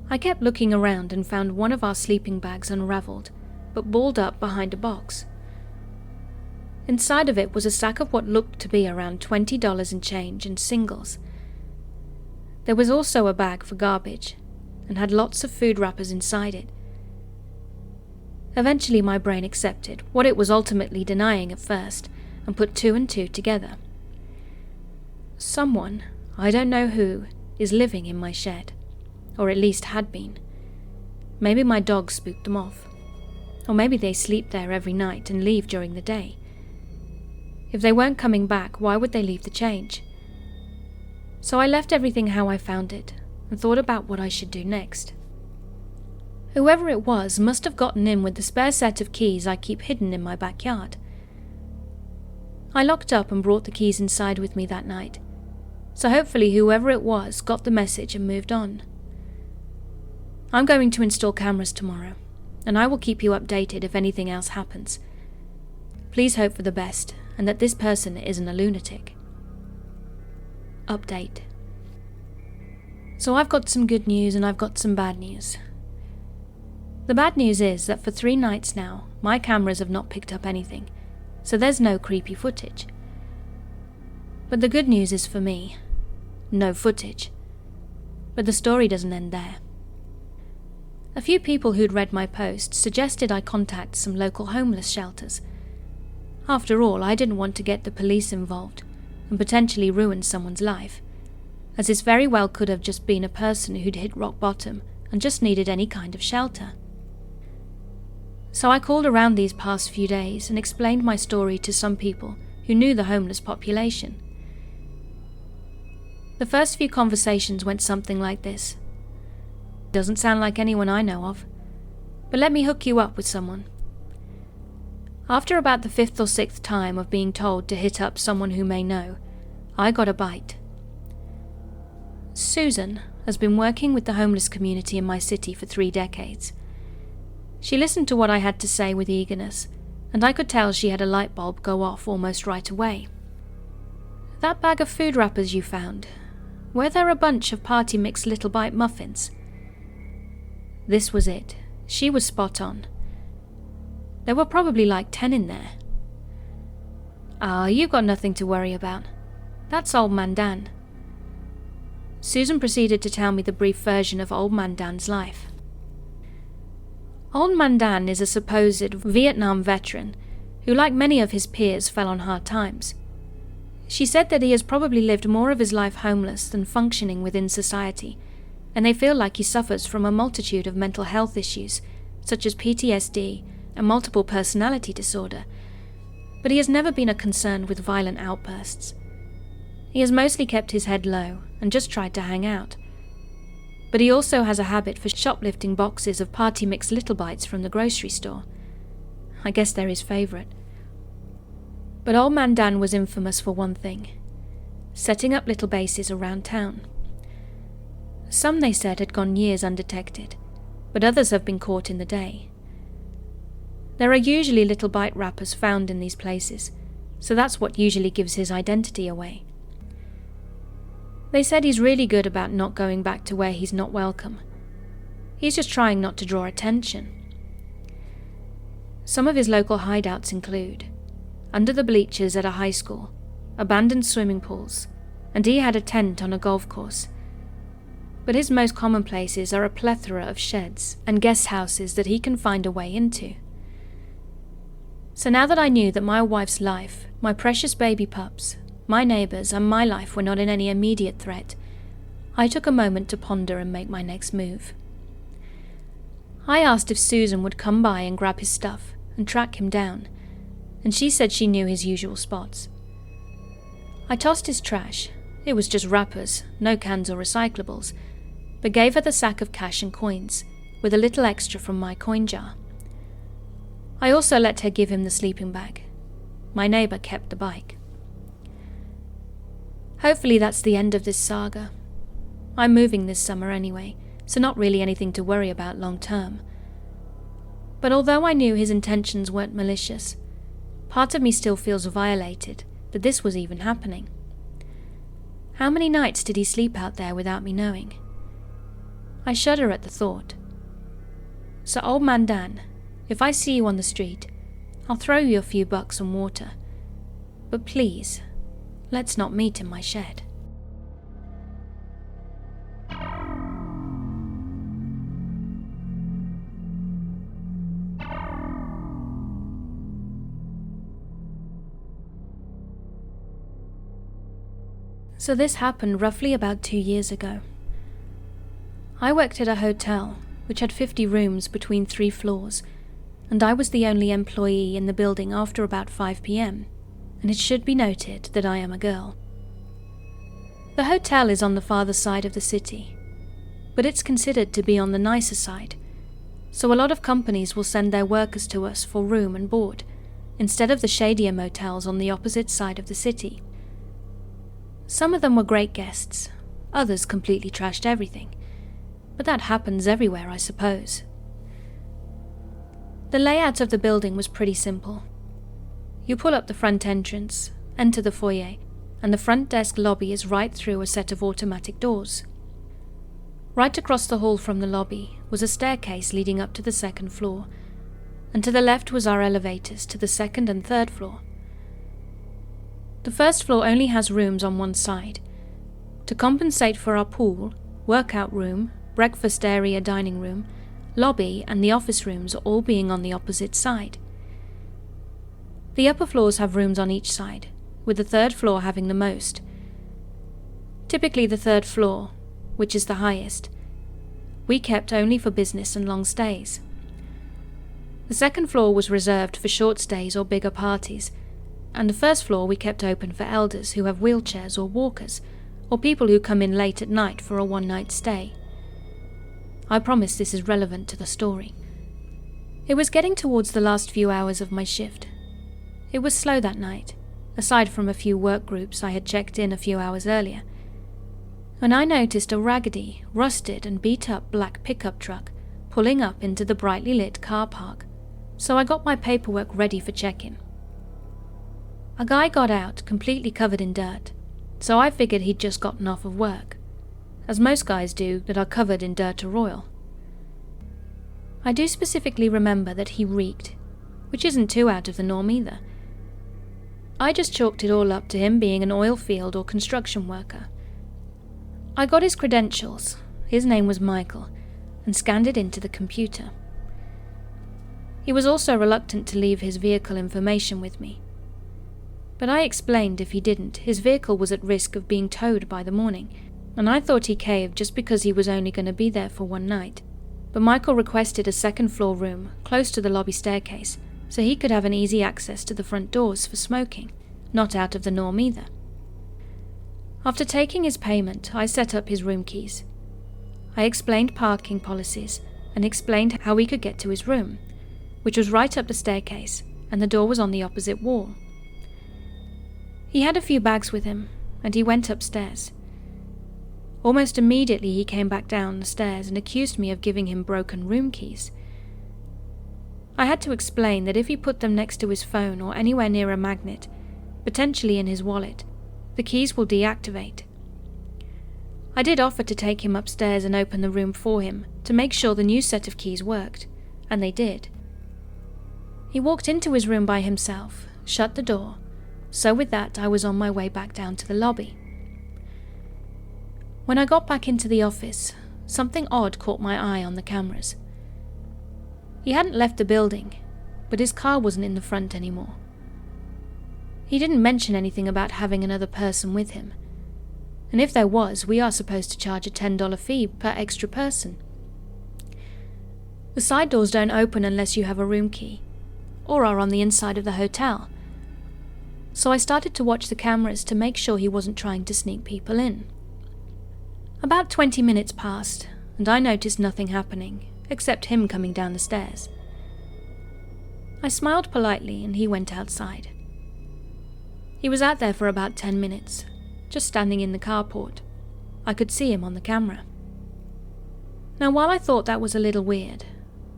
I kept looking around and found one of our sleeping bags unravelled, but balled up behind a box. Inside of it was a sack of what looked to be around $20 in change in singles. There was also a bag for garbage, and had lots of food wrappers inside it. Eventually my brain accepted what it was ultimately denying at first, and put 2 and 2 together. Someone, I don't know who, is living in my shed. Or at least had been. Maybe my dogs spooked them off. Or maybe they sleep there every night and leave during the day. If they weren't coming back, why would they leave the change? So I left everything how I found it, and thought about what I should do next. Whoever it was must have gotten in with the spare set of keys I keep hidden in my backyard. I locked up and brought the keys inside with me that night, so hopefully whoever it was got the message and moved on. I'm going to install cameras tomorrow, and I will keep you updated if anything else happens. Please hope for the best, and that this person isn't a lunatic. Update. So I've got some good news and I've got some bad news. The bad news is that for 3 nights now, my cameras have not picked up anything, so there's no creepy footage. But the good news is for me, no footage. But the story doesn't end there. A few people who'd read my post suggested I contact some local homeless shelters. After all, I didn't want to get the police involved and potentially ruin someone's life, as this very well could have just been a person who'd hit rock bottom and just needed any kind of shelter. So I called around these past few days and explained my story to some people who knew the homeless population. The first few conversations went something like this. Doesn't sound like anyone I know of. But let me hook you up with someone. After about the 5th or 6th time of being told to hit up someone who may know, I got a bite. Susan has been working with the homeless community in my city for 3 decades. She listened to what I had to say with eagerness, and I could tell she had a light bulb go off almost right away. That bag of food wrappers you found, were there a bunch of party mix Little Bite muffins? This was it. She was spot on. There were probably like 10 in there. You've got nothing to worry about. That's Old Man Dan. Susan proceeded to tell me the brief version of Old Man Dan's life. Old Man Dan is a supposed Vietnam veteran who, like many of his peers, fell on hard times. She said that he has probably lived more of his life homeless than functioning within society, and they feel like he suffers from a multitude of mental health issues, such as PTSD and multiple personality disorder, but he has never been a concern with violent outbursts. He has mostly kept his head low and just tried to hang out. But he also has a habit for shoplifting boxes of party mix Little Bites from the grocery store. I guess they're his favourite. But Old Man Dan was infamous for one thing: setting up little bases around town. Some, they said, had gone years undetected, but others have been caught in the day. There are usually little bite wrappers found in these places, so that's what usually gives his identity away. They said he's really good about not going back to where he's not welcome. He's just trying not to draw attention. Some of his local hideouts include under the bleachers at a high school, abandoned swimming pools, and he had a tent on a golf course. But his most common places are a plethora of sheds and guest houses that he can find a way into. So now that I knew that my wife's life, my precious baby pups, my neighbours and my life were not in any immediate threat, I took a moment to ponder and make my next move. I asked if Susan would come by and grab his stuff and track him down, and she said she knew his usual spots. I tossed his trash. It was just wrappers, no cans or recyclables, but gave her the sack of cash and coins, with a little extra from my coin jar. I also let her give him the sleeping bag. My neighbour kept the bike. Hopefully that's the end of this saga. I'm moving this summer anyway, so not really anything to worry about long term. But although I knew his intentions weren't malicious, part of me still feels violated that this was even happening. How many nights did he sleep out there without me knowing? I shudder at the thought. So Old Man Dan, if I see you on the street, I'll throw you a few bucks and water. But please, let's not meet in my shed. So this happened roughly about 2 years ago. I worked at a hotel which had 50 rooms between 3 floors, and I was the only employee in the building after about 5 p.m, and it should be noted that I am a girl. The hotel is on the farther side of the city, but it's considered to be on the nicer side, so a lot of companies will send their workers to us for room and board, instead of the shadier motels on the opposite side of the city. Some of them were great guests, others completely trashed everything, but that happens everywhere, I suppose. The layout of the building was pretty simple. You pull up the front entrance, enter the foyer, and the front desk lobby is right through a set of automatic doors. Right across the hall from the lobby was a staircase leading up to the 2nd floor, and to the left was our elevators to the 2nd and 3rd floor. The 1st floor only has rooms on one side. To compensate for our pool, workout room, breakfast area, dining room, lobby and the office rooms all being on the opposite side. The upper floors have rooms on each side, with the 3rd floor having the most. Typically the 3rd floor, which is the highest, we kept only for business and long stays. The 2nd floor was reserved for short stays or bigger parties, and the 1st floor we kept open for elders who have wheelchairs or walkers, or people who come in late at night for a one-night stay. I promise this is relevant to the story. It was getting towards the last few hours of my shift. It was slow that night, aside from a few work groups I had checked in a few hours earlier, when I noticed a raggedy, rusted and beat-up black pickup truck pulling up into the brightly lit car park, so I got my paperwork ready for check-in. A guy got out completely covered in dirt, so I figured he'd just gotten off of work, as most guys do that are covered in dirt or oil. I do specifically remember that he reeked, which isn't too out of the norm either. I just chalked it all up to him being an oil field or construction worker. I got his credentials, his name was Michael, and scanned it into the computer. He was also reluctant to leave his vehicle information with me, but I explained if he didn't, his vehicle was at risk of being towed by the morning, and I thought he caved just because he was only going to be there for one night. But Michael requested a second-floor room close to the lobby staircase so he could have an easy access to the front doors for smoking, not out of the norm either. After taking his payment, I set up his room keys. I explained parking policies and explained how we could get to his room, which was right up the staircase, and the door was on the opposite wall. He had a few bags with him, and he went upstairs. Almost immediately he came back down the stairs and accused me of giving him broken room keys. I had to explain that if he put them next to his phone or anywhere near a magnet, potentially in his wallet, the keys will deactivate. I did offer to take him upstairs and open the room for him to make sure the new set of keys worked, and they did. He walked into his room by himself, shut the door, so with that I was on my way back down to the lobby. When I got back into the office, something odd caught my eye on the cameras. He hadn't left the building, but his car wasn't in the front anymore. He didn't mention anything about having another person with him, and if there was, we are supposed to charge a $10 fee per extra person. The side doors don't open unless you have a room key, or are on the inside of the hotel, so I started to watch the cameras to make sure he wasn't trying to sneak people in. About 20 minutes passed, and I noticed nothing happening, except him coming down the stairs. I smiled politely and he went outside. He was out there for about 10 minutes, just standing in the carport. I could see him on the camera. Now, while I thought that was a little weird,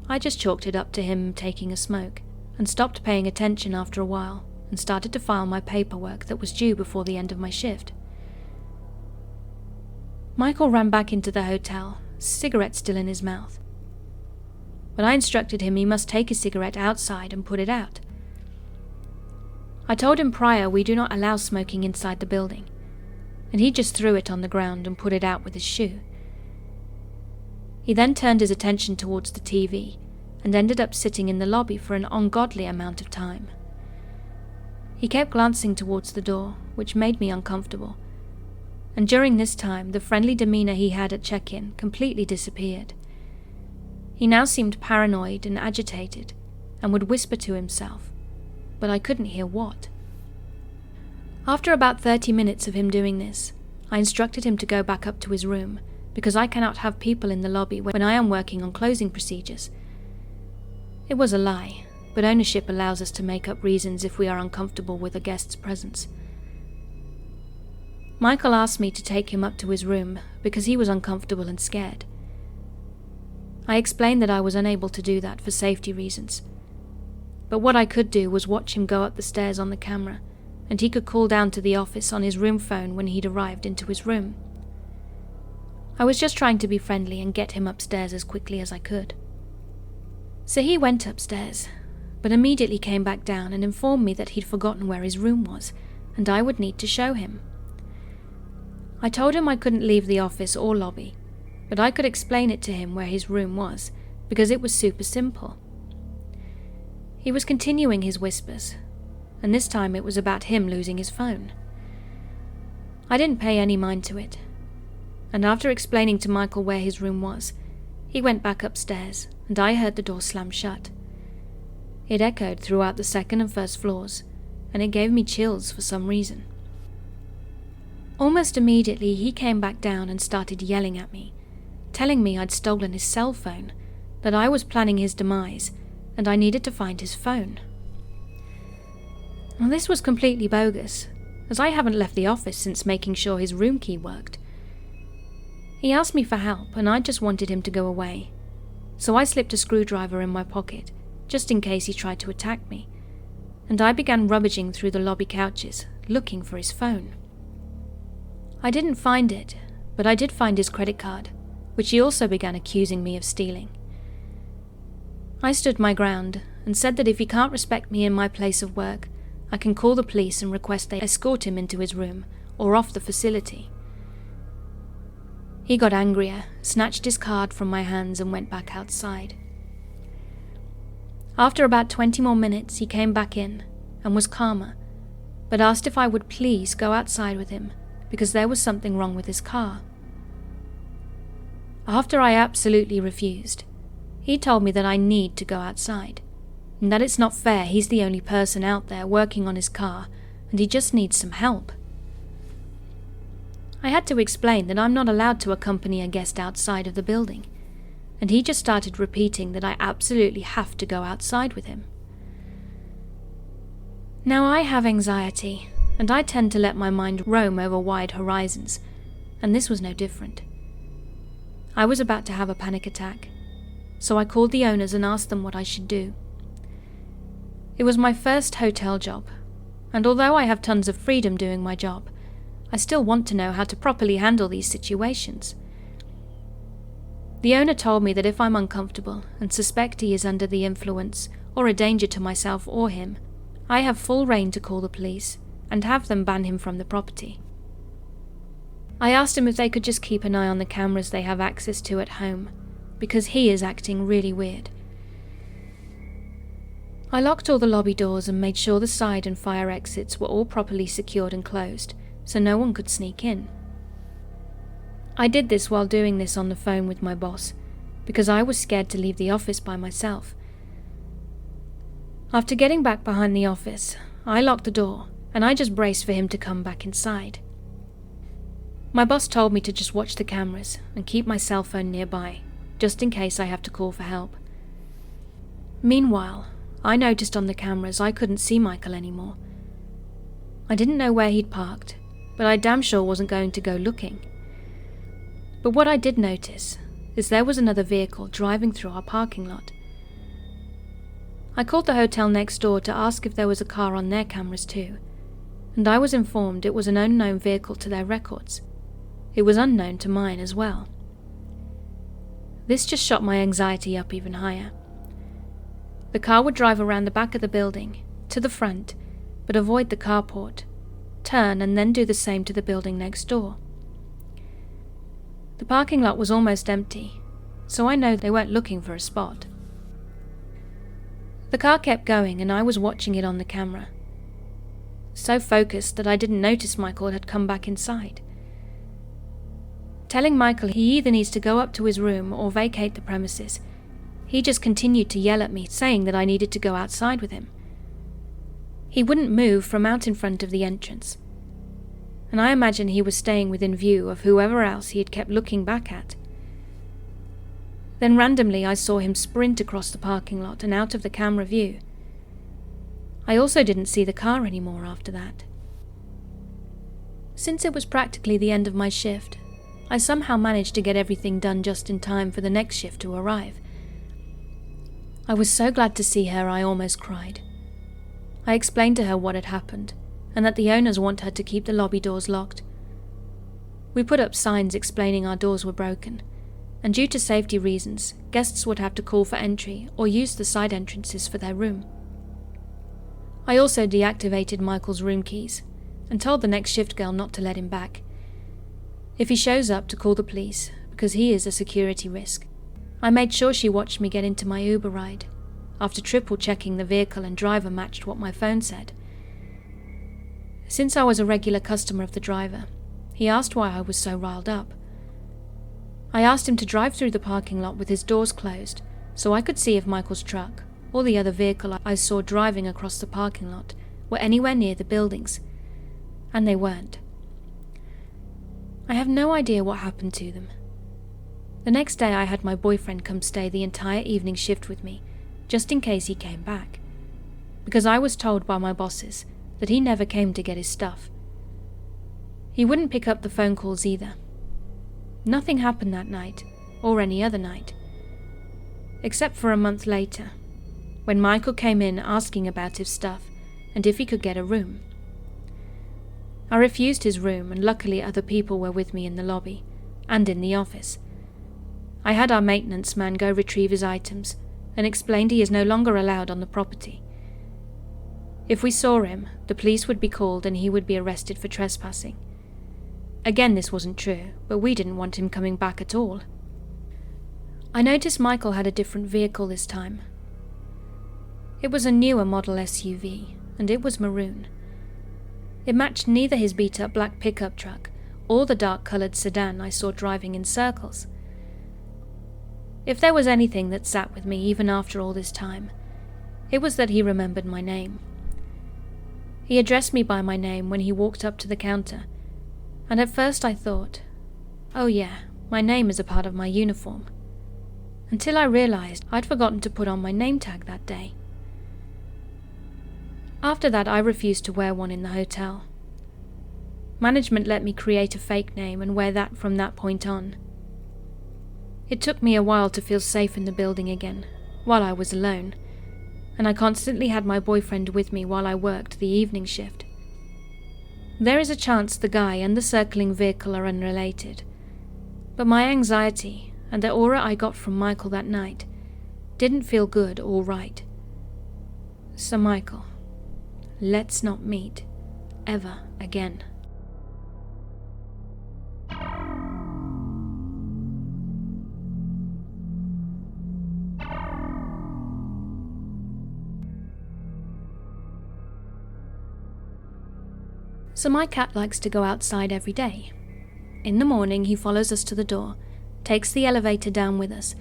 I just chalked it up to him taking a smoke, and stopped paying attention after a while, and started to file my paperwork that was due before the end of my shift. Michael ran back into the hotel, cigarette still in his mouth. But I instructed him he must take his cigarette outside and put it out. I told him prior we do not allow smoking inside the building, and he just threw it on the ground and put it out with his shoe. He then turned his attention towards the TV and ended up sitting in the lobby for an ungodly amount of time. He kept glancing towards the door, which made me uncomfortable, and during this time the friendly demeanor he had at check-in completely disappeared. He now seemed paranoid and agitated, and would whisper to himself, but I couldn't hear what. After about 30 minutes of him doing this, I instructed him to go back up to his room, because I cannot have people in the lobby when I am working on closing procedures. It was a lie, but ownership allows us to make up reasons if we are uncomfortable with a guest's presence. Michael asked me to take him up to his room because he was uncomfortable and scared. I explained that I was unable to do that for safety reasons, but what I could do was watch him go up the stairs on the camera, and he could call down to the office on his room phone when he'd arrived into his room. I was just trying to be friendly and get him upstairs as quickly as I could. So he went upstairs, but immediately came back down and informed me that he'd forgotten where his room was, and I would need to show him. I told him I couldn't leave the office or lobby, but I could explain it to him where his room was, because it was super simple. He was continuing his whispers, and this time it was about him losing his phone. I didn't pay any mind to it, and after explaining to Michael where his room was, he went back upstairs, and I heard the door slam shut. It echoed throughout the second and first floors, and it gave me chills for some reason. Almost immediately he came back down and started yelling at me, telling me I'd stolen his cell phone, that I was planning his demise, and I needed to find his phone. Well, this was completely bogus, as I haven't left the office since making sure his room key worked. He asked me for help, and I just wanted him to go away, so I slipped a screwdriver in my pocket, just in case he tried to attack me, and I began rummaging through the lobby couches, looking for his phone. I didn't find it, but I did find his credit card, which he also began accusing me of stealing. I stood my ground and said that if he can't respect me in my place of work, I can call the police and request they escort him into his room or off the facility. He got angrier, snatched his card from my hands and went back outside. After about 20 more minutes, he came back in and was calmer, but asked if I would please go outside with him because there was something wrong with his car. After I absolutely refused, he told me that I need to go outside, and that it's not fair he's the only person out there working on his car and he just needs some help. I had to explain that I'm not allowed to accompany a guest outside of the building, and he just started repeating that I absolutely have to go outside with him. Now I have anxiety, and I tend to let my mind roam over wide horizons, and this was no different. I was about to have a panic attack, so I called the owners and asked them what I should do. It was my first hotel job, and although I have tons of freedom doing my job, I still want to know how to properly handle these situations. The owner told me that if I'm uncomfortable and suspect he is under the influence or a danger to myself or him, I have full reign to call the police and have them ban him from the property. I asked him if they could just keep an eye on the cameras they have access to at home, because he is acting really weird. I locked all the lobby doors and made sure the side and fire exits were all properly secured and closed, so no one could sneak in. I did this while doing this on the phone with my boss, because I was scared to leave the office by myself. After getting back behind the office, I locked the door, and I just braced for him to come back inside. My boss told me to just watch the cameras and keep my cell phone nearby, just in case I have to call for help. Meanwhile, I noticed on the cameras I couldn't see Michael anymore. I didn't know where he'd parked, but I damn sure wasn't going to go looking. But what I did notice is there was another vehicle driving through our parking lot. I called the hotel next door to ask if there was a car on their cameras too, and I was informed it was an unknown vehicle to their records. It was unknown to mine as well. This just shot my anxiety up even higher. The car would drive around the back of the building, to the front, but avoid the carport, turn and then do the same to the building next door. The parking lot was almost empty, so I know they weren't looking for a spot. The car kept going and I was watching it on the camera, so focused that I didn't notice Michael had come back inside. Telling Michael he either needs to go up to his room or vacate the premises, he just continued to yell at me, saying that I needed to go outside with him. He wouldn't move from out in front of the entrance, and I imagine he was staying within view of whoever else he had kept looking back at. Then randomly I saw him sprint across the parking lot and out of the camera view. I also didn't see the car anymore after that. Since it was practically the end of my shift, I somehow managed to get everything done just in time for the next shift to arrive. I was so glad to see her I almost cried. I explained to her what had happened, and that the owners want her to keep the lobby doors locked. We put up signs explaining our doors were broken, and due to safety reasons, guests would have to call for entry or use the side entrances for their room. I also deactivated Michael's room keys, and told the next shift girl not to let him back. If he shows up, to call the police, because he is a security risk. I made sure she watched me get into my Uber ride, after triple checking the vehicle and driver matched what my phone said. Since I was a regular customer of the driver, he asked why I was so riled up. I asked him to drive through the parking lot with his doors closed, so I could see if Michael's truck, or the other vehicle I saw driving across the parking lot, were anywhere near the buildings, and they weren't. I have no idea what happened to them. The next day I had my boyfriend come stay the entire evening shift with me, just in case he came back, because I was told by my bosses that he never came to get his stuff. He wouldn't pick up the phone calls either. Nothing happened that night, or any other night, except for a month later, when Michael came in asking about his stuff and if he could get a room. I refused his room, and luckily other people were with me in the lobby and in the office. I had our maintenance man go retrieve his items and explained he is no longer allowed on the property. If we saw him, the police would be called and he would be arrested for trespassing. Again, this wasn't true, but we didn't want him coming back at all. I noticed Michael had a different vehicle this time. It was a newer model SUV, and it was maroon. It matched neither his beat-up black pickup truck or the dark-coloured sedan I saw driving in circles. If there was anything that sat with me even after all this time, it was that he remembered my name. He addressed me by my name when he walked up to the counter, and at first I thought, oh yeah, my name is a part of my uniform, until I realised I'd forgotten to put on my name tag that day. After that, I refused to wear one in the hotel. Management let me create a fake name and wear that from that point on. It took me a while to feel safe in the building again, while I was alone, and I constantly had my boyfriend with me while I worked the evening shift. There is a chance the guy and the circling vehicle are unrelated, but my anxiety and the aura I got from Michael that night didn't feel good or right. So Michael, let's not meet ever again. So my cat likes to go outside every day. In the morning he follows us to the door, takes the elevator down with us,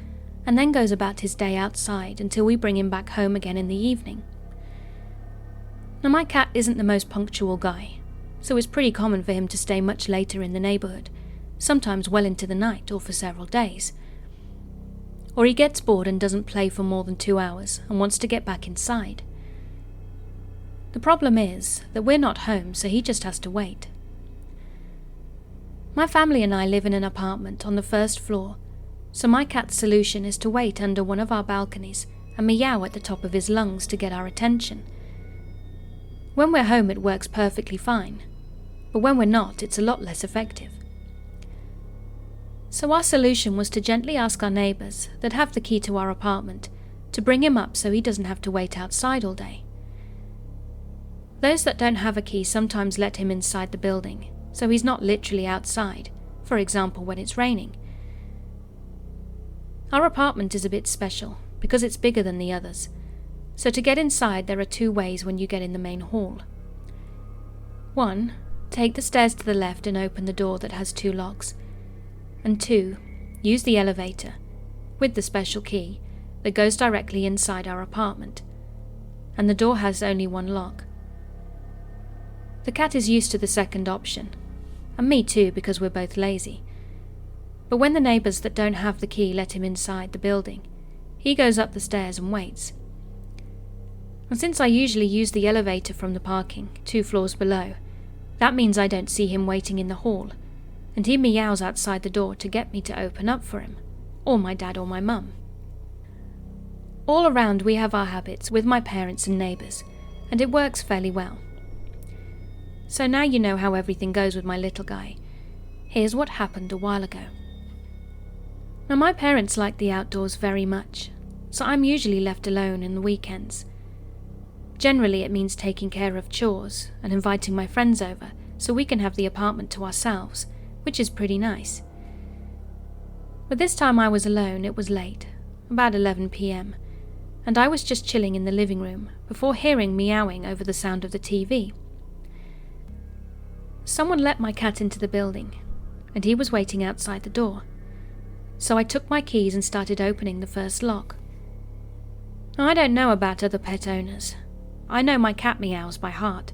and then goes about his day outside until we bring him back home again in the evening. Now my cat isn't the most punctual guy, so it's pretty common for him to stay much later in the neighbourhood, sometimes well into the night or for several days. Or he gets bored and doesn't play for more than 2 hours and wants to get back inside. The problem is that we're not home, so he just has to wait. My family and I live in an apartment on the first floor, so my cat's solution is to wait under one of our balconies and meow at the top of his lungs to get our attention. When we're home it works perfectly fine, but when we're not it's a lot less effective. So our solution was to gently ask our neighbours that have the key to our apartment to bring him up so he doesn't have to wait outside all day. Those that don't have a key sometimes let him inside the building, so he's not literally outside, for example when it's raining. Our apartment is a bit special, because it's bigger than the others, so to get inside there are 2 ways when you get in the main hall. 1, take the stairs to the left and open the door that has 2 locks, and 2, use the elevator, with the special key, that goes directly inside our apartment, and the door has only 1 lock. The cat is used to the second option, and me too because we're both lazy. But when the neighbours that don't have the key let him inside the building, he goes up the stairs and waits. And since I usually use the elevator from the parking 2 floors below, that means I don't see him waiting in the hall, and he meows outside the door to get me to open up for him, or my dad or my mum. All around we have our habits with my parents and neighbours, and it works fairly well. So now you know how everything goes with my little guy. Here's what happened a while ago. Now my parents like the outdoors very much, so I'm usually left alone in the weekends. Generally it means taking care of chores and inviting my friends over so we can have the apartment to ourselves, which is pretty nice. But this time I was alone. It was late, about 11 p.m, and I was just chilling in the living room before hearing meowing over the sound of the TV. Someone let my cat into the building, and he was waiting outside the door. So I took my keys and started opening the first lock. Now, I don't know about other pet owners. I know my cat meows by heart.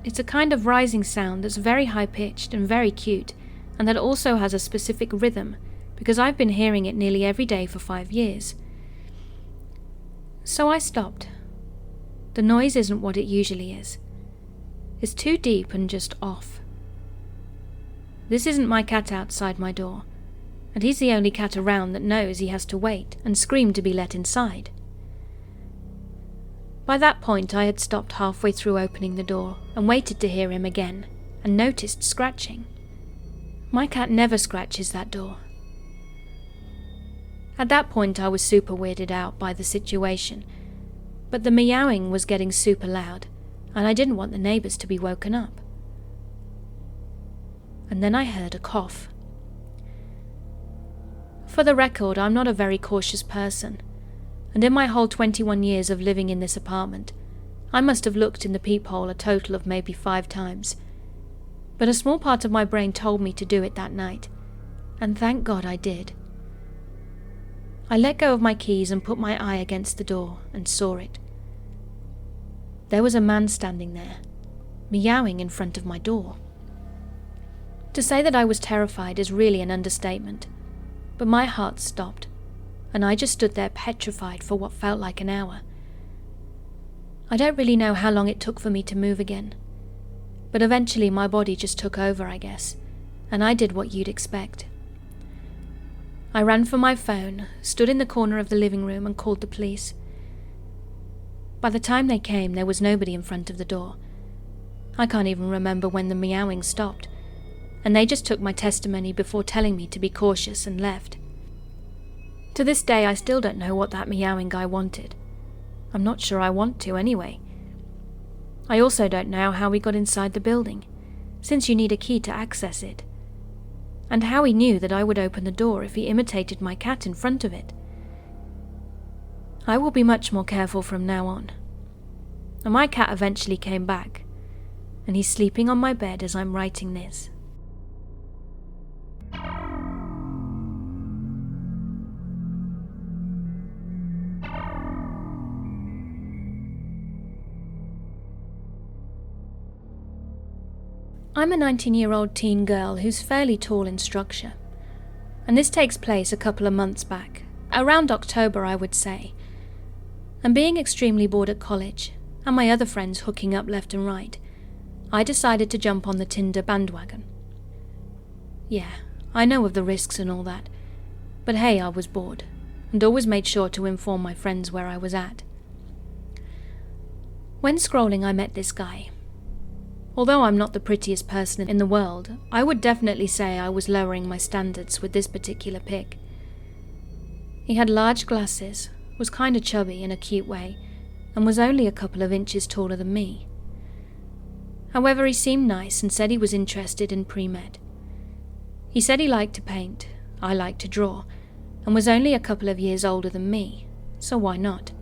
It's a kind of rising sound that's very high-pitched and very cute, and that also has a specific rhythm because I've been hearing it nearly every day for 5 years. So I stopped. The noise isn't what it usually is. It's too deep and just off. This isn't my cat outside my door, and he's the only cat around that knows he has to wait and scream to be let inside. By that point I had stopped halfway through opening the door and waited to hear him again, and noticed scratching. My cat never scratches that door. At that point I was super weirded out by the situation, but the meowing was getting super loud, and I didn't want the neighbours to be woken up. And then I heard a cough. For the record, I'm not a very cautious person, and in my whole 21 years of living in this apartment, I must have looked in the peephole a total of maybe 5 times. But a small part of my brain told me to do it that night, and thank God I did. I let go of my keys and put my eye against the door and saw it. There was a man standing there, meowing in front of my door. To say that I was terrified is really an understatement, but my heart stopped, and I just stood there petrified for what felt like an hour. I don't really know how long it took for me to move again, but eventually my body just took over, I guess, and I did what you'd expect. I ran for my phone, stood in the corner of the living room and called the police. By the time they came, there was nobody in front of the door. I can't even remember when the meowing stopped, and they just took my testimony before telling me to be cautious and left. To this day, I still don't know what that meowing guy wanted. I'm not sure I want to anyway. I also don't know how he got inside the building, since you need a key to access it, and how he knew that I would open the door if he imitated my cat in front of it. I will be much more careful from now on. And my cat eventually came back, and he's sleeping on my bed as I'm writing this. I'm a 19-year-old teen girl who's fairly tall in structure, and this takes place a couple of months back, around October I would say. And being extremely bored at college, and my other friends hooking up left and right, I decided to jump on the Tinder bandwagon. Yeah, I know of the risks and all that, but hey, I was bored, and always made sure to inform my friends where I was at. When scrolling, I met this guy. Although I'm not the prettiest person in the world, I would definitely say I was lowering my standards with this particular pic. He had large glasses, was kinda chubby in a cute way, and was only a couple of inches taller than me. However, he seemed nice and said he was interested in pre-med. He said he liked to paint, I liked to draw, and was only a couple of years older than me, so why not?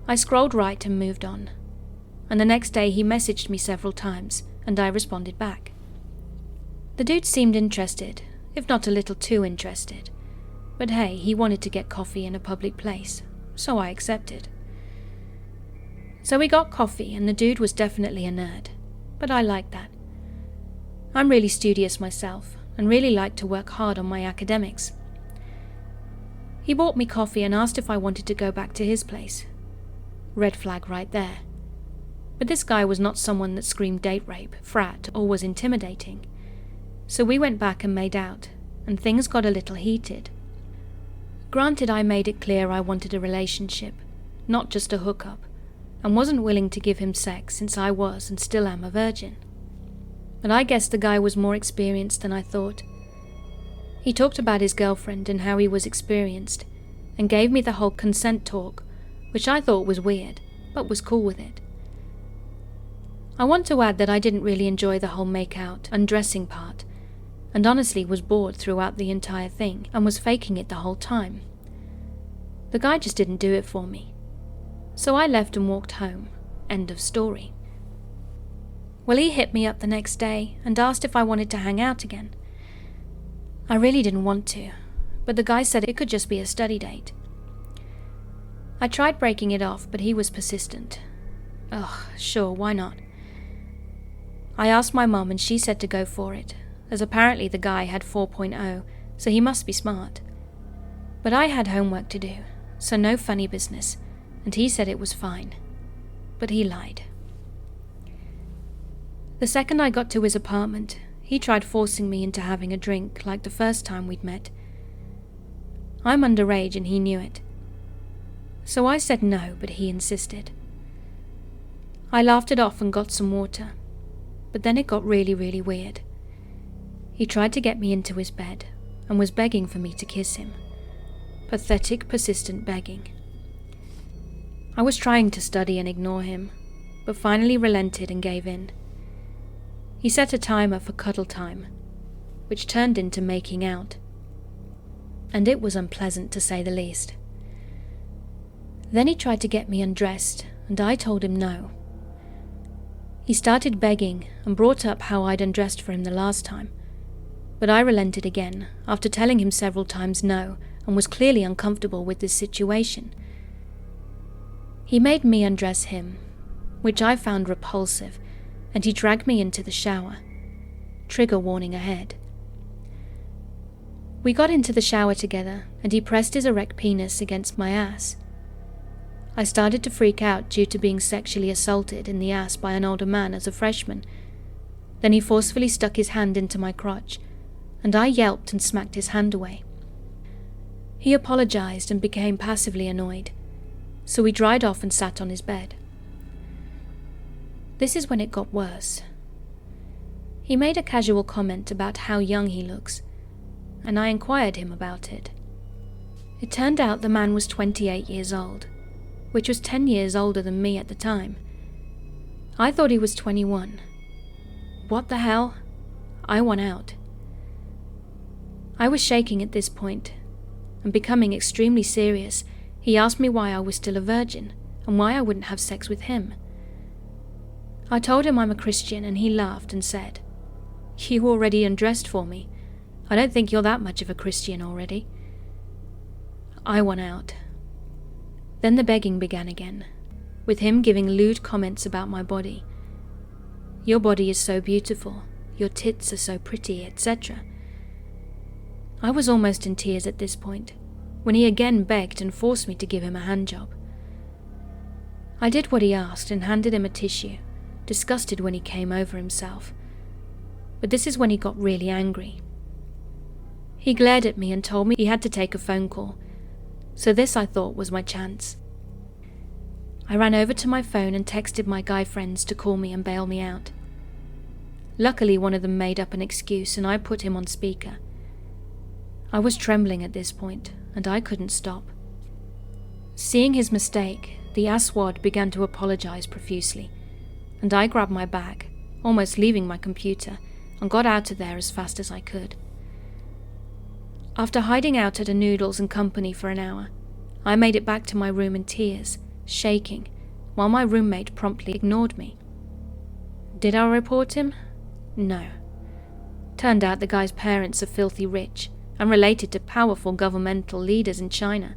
I scrolled right and moved on, and the next day he messaged me several times, and I responded back. The dude seemed interested, if not a little too interested, but hey, he wanted to get coffee in a public place, so I accepted. So we got coffee, and the dude was definitely a nerd, but I liked that. I'm really studious myself, and really like to work hard on my academics. He bought me coffee and asked if I wanted to go back to his place. Red flag right there. But this guy was not someone that screamed date rape, frat, or was intimidating. So we went back and made out, and things got a little heated. Granted, I made it clear I wanted a relationship, not just a hookup, and wasn't willing to give him sex since I was and still am a virgin. But I guess the guy was more experienced than I thought. He talked about his girlfriend and how he was experienced, and gave me the whole consent talk, which I thought was weird, but was cool with it. I want to add that I didn't really enjoy the whole make-out, undressing part, and honestly was bored throughout the entire thing and was faking it the whole time. The guy just didn't do it for me. So I left and walked home. End of story. Well, he hit me up the next day and asked if I wanted to hang out again. I really didn't want to, but the guy said it could just be a study date. I tried breaking it off, but he was persistent. Ugh, sure, why not? I asked my mum and she said to go for it, as apparently the guy had 4.0 so he must be smart. But I had homework to do, so no funny business, and he said it was fine. But he lied. The second I got to his apartment, he tried forcing me into having a drink like the first time we'd met. I'm underage and he knew it. So I said no, but he insisted. I laughed it off and got some water, but then it got really weird. He tried to get me into his bed and was begging for me to kiss him. Pathetic, persistent begging. I was trying to study and ignore him, but finally relented and gave in. He set a timer for cuddle time, which turned into making out. And it was unpleasant to say the least. Then he tried to get me undressed, and I told him no. He started begging and brought up how I'd undressed for him the last time, but I relented again after telling him several times no and was clearly uncomfortable with this situation. He made me undress him, which I found repulsive, and he dragged me into the shower. Trigger warning ahead. We got into the shower together, and he pressed his erect penis against my ass. I started to freak out due to being sexually assaulted in the ass by an older man as a freshman. Then he forcefully stuck his hand into my crotch, and I yelped and smacked his hand away. He apologized and became passively annoyed, so we dried off and sat on his bed. This is when it got worse. He made a casual comment about how young he looks, and I inquired him about it. It turned out the man was 28 years old, which was 10 years older than me at the time. I thought he was 21. What the hell? I won out. I was shaking at this point, and becoming extremely serious, he asked me why I was still a virgin, and why I wouldn't have sex with him. I told him I'm a Christian, and he laughed and said, "You already undressed for me. I don't think you're that much of a Christian already." I won out. Then the begging began again, with him giving lewd comments about my body. "Your body is so beautiful, your tits are so pretty," etc. I was almost in tears at this point, when he again begged and forced me to give him a handjob. I did what he asked and handed him a tissue, disgusted when he came over himself. But this is when he got really angry. He glared at me and told me he had to take a phone call, so this I thought was my chance. I ran over to my phone and texted my guy friends to call me and bail me out. Luckily, one of them made up an excuse and I put him on speaker. I was trembling at this point, and I couldn't stop. Seeing his mistake, the asswad began to apologize profusely, and I grabbed my bag, almost leaving my computer, and got out of there as fast as I could. After hiding out at a Noodles and Company for an hour, I made it back to my room in tears, shaking, while my roommate promptly ignored me. Did I report him? No. Turned out the guy's parents are filthy rich and related to powerful governmental leaders in China.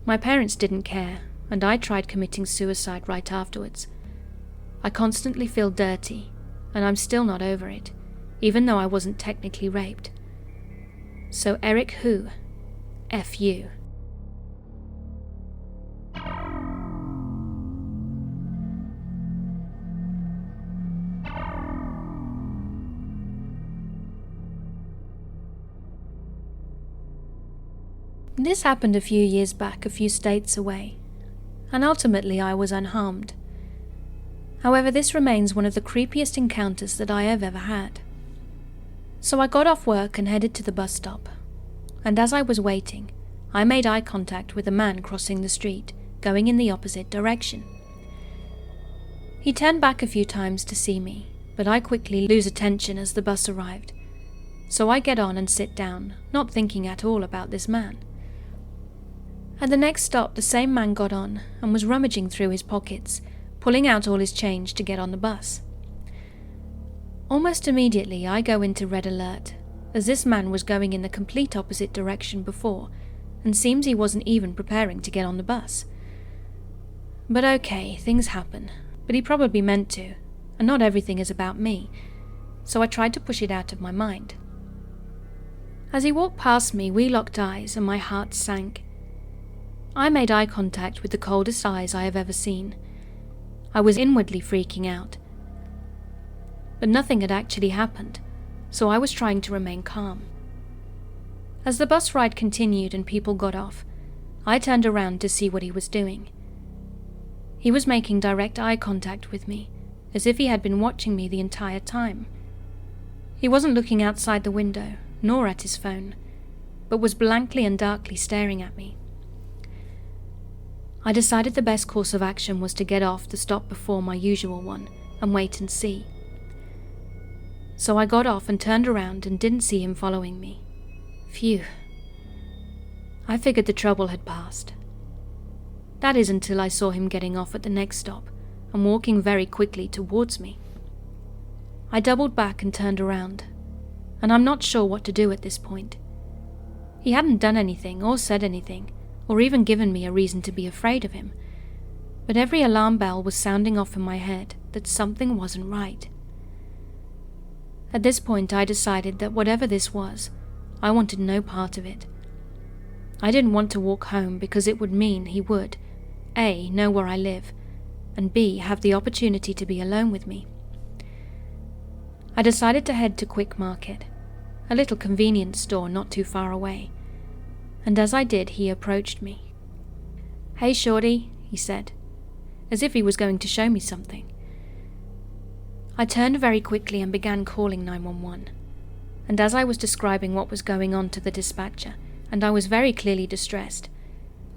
My parents didn't care, and I tried committing suicide right afterwards. I constantly feel dirty, and I'm still not over it, even though I wasn't technically raped. So Eric who? F you. This happened a few years back, a few states away, and ultimately I was unharmed. However, this remains one of the creepiest encounters that I have ever had. So I got off work and headed to the bus stop, and as I was waiting, I made eye contact with a man crossing the street, going in the opposite direction. He turned back a few times to see me, but I quickly lose attention as the bus arrived, so I get on and sit down, not thinking at all about this man. At the next stop, the same man got on and was rummaging through his pockets, pulling out all his change to get on the bus. Almost immediately, I go into red alert, as this man was going in the complete opposite direction before, and seems he wasn't even preparing to get on the bus. But okay, things happen, but he probably meant to, and not everything is about me, so I tried to push it out of my mind. As he walked past me, we locked eyes and my heart sank. I made eye contact with the coldest eyes I have ever seen. I was inwardly freaking out. But nothing had actually happened, so I was trying to remain calm. As the bus ride continued and people got off, I turned around to see what he was doing. He was making direct eye contact with me, as if he had been watching me the entire time. He wasn't looking outside the window, nor at his phone, but was blankly and darkly staring at me. I decided the best course of action was to get off the stop before my usual one and wait and see. So I got off and turned around and didn't see him following me. Phew. I figured the trouble had passed. That is until I saw him getting off at the next stop and walking very quickly towards me. I doubled back and turned around, and I'm not sure what to do at this point. He hadn't done anything or said anything, or even given me a reason to be afraid of him, but every alarm bell was sounding off in my head that something wasn't right. At this point I decided that whatever this was, I wanted no part of it. I didn't want to walk home because it would mean he would, A, know where I live, and B, have the opportunity to be alone with me. I decided to head to Quick Market, a little convenience store not too far away, and as I did he approached me. "Hey shorty," he said, as if he was going to show me something. I turned very quickly and began calling 911, and as I was describing what was going on to the dispatcher, and I was very clearly distressed,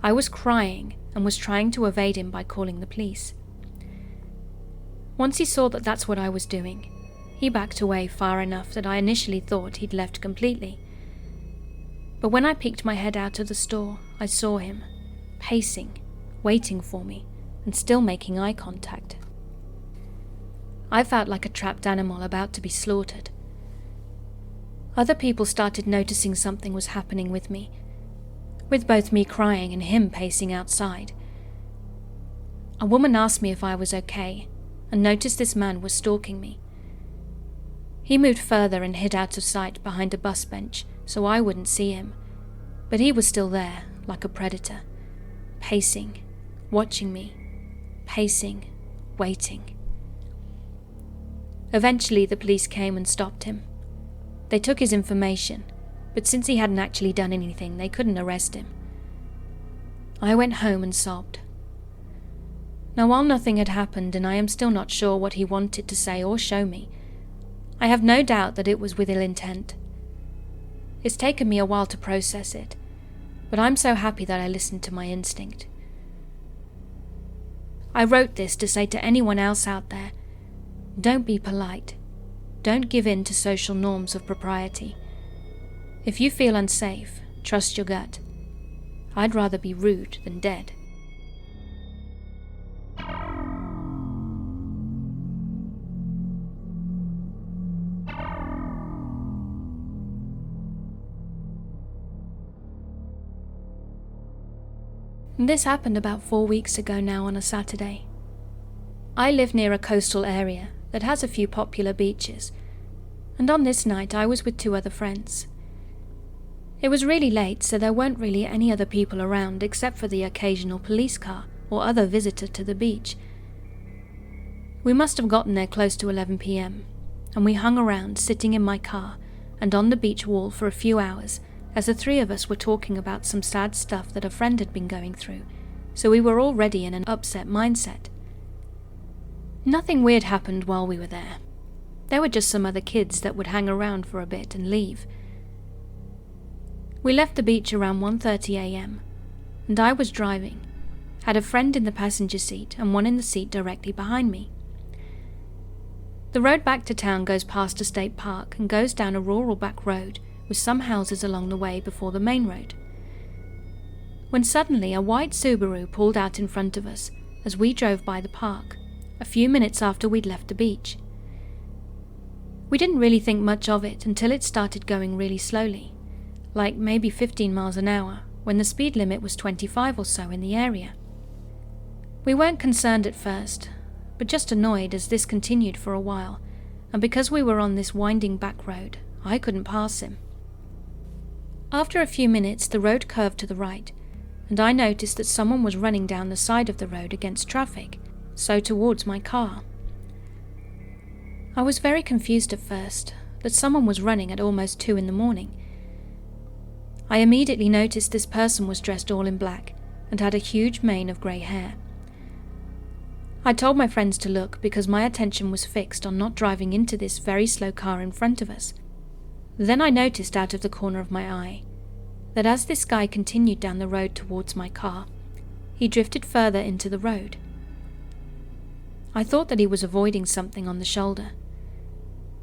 I was crying and was trying to evade him by calling the police. Once he saw that that's what I was doing, he backed away far enough that I initially thought he'd left completely. But when I peeked my head out of the store, I saw him, pacing, waiting for me, and still making eye contact. I felt like a trapped animal about to be slaughtered. Other people started noticing something was happening with me, with both me crying and him pacing outside. A woman asked me if I was okay, and noticed this man was stalking me. He moved further and hid out of sight behind a bus bench so I wouldn't see him, but he was still there, like a predator, pacing, watching me, pacing, waiting. Eventually the police came and stopped him. They took his information, but since he hadn't actually done anything, they couldn't arrest him. I went home and sobbed. Now, while nothing had happened and I am still not sure what he wanted to say or show me, I have no doubt that it was with ill intent. It's taken me a while to process it, but I'm so happy that I listened to my instinct. I wrote this to say to anyone else out there, don't be polite. Don't give in to social norms of propriety. If you feel unsafe, trust your gut. I'd rather be rude than dead. This happened about 4 weeks ago now on a Saturday. I live near a coastal area that has a few popular beaches, and on this night I was with 2 other friends. It was really late, so there weren't really any other people around except for the occasional police car or other visitor to the beach. We must have gotten there close to 11 p.m, and we hung around sitting in my car and on the beach wall for a few hours as the 3 of us were talking about some sad stuff that a friend had been going through, so we were already in an upset mindset. Nothing weird happened while we were there. There were just some other kids that would hang around for a bit and leave. We left the beach around 1:30 a.m, and I was driving, had a friend in the passenger seat and one in the seat directly behind me. The road back to town goes past a state park and goes down a rural back road with some houses along the way before the main road. When suddenly a white Subaru pulled out in front of us as we drove by the park, a few minutes after we'd left the beach. We didn't really think much of it until it started going really slowly, like maybe 15 miles an hour, when the speed limit was 25 or so in the area. We weren't concerned at first, but just annoyed as this continued for a while, and because we were on this winding back road, I couldn't pass him. After a few minutes, the road curved to the right, and I noticed that someone was running down the side of the road against traffic, so towards my car. I was very confused at first, that someone was running at almost 2 in the morning. I immediately noticed this person was dressed all in black and had a huge mane of grey hair. I told my friends to look because my attention was fixed on not driving into this very slow car in front of us. Then I noticed out of the corner of my eye that as this guy continued down the road towards my car, he drifted further into the road. I thought that he was avoiding something on the shoulder,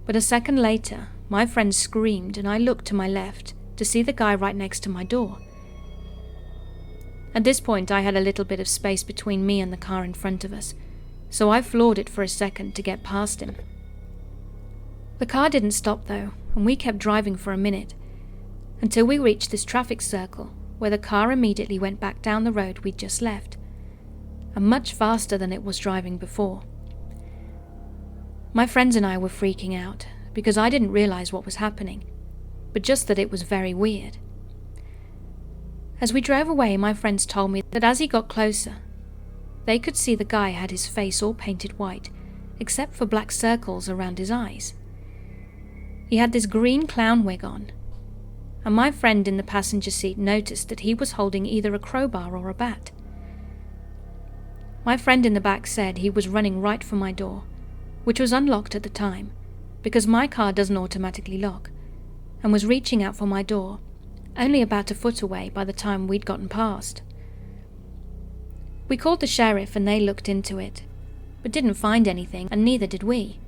but a second later, my friend screamed and I looked to my left to see the guy right next to my door. At this point, I had a little bit of space between me and the car in front of us, so I floored it for a second to get past him. The car didn't stop though, and we kept driving for a minute, until we reached this traffic circle where the car immediately went back down the road we'd just left, and much faster than it was driving before. My friends and I were freaking out because I didn't realize what was happening, but just that it was very weird. As we drove away, my friends told me that as he got closer, they could see the guy had his face all painted white, except for black circles around his eyes. He had this green clown wig on, and my friend in the passenger seat noticed that he was holding either a crowbar or a bat. My friend in the back said he was running right for my door, which was unlocked at the time, because my car doesn't automatically lock, and was reaching out for my door, only about a foot away by the time we'd gotten past. We called the sheriff and they looked into it, but didn't find anything, and neither did we.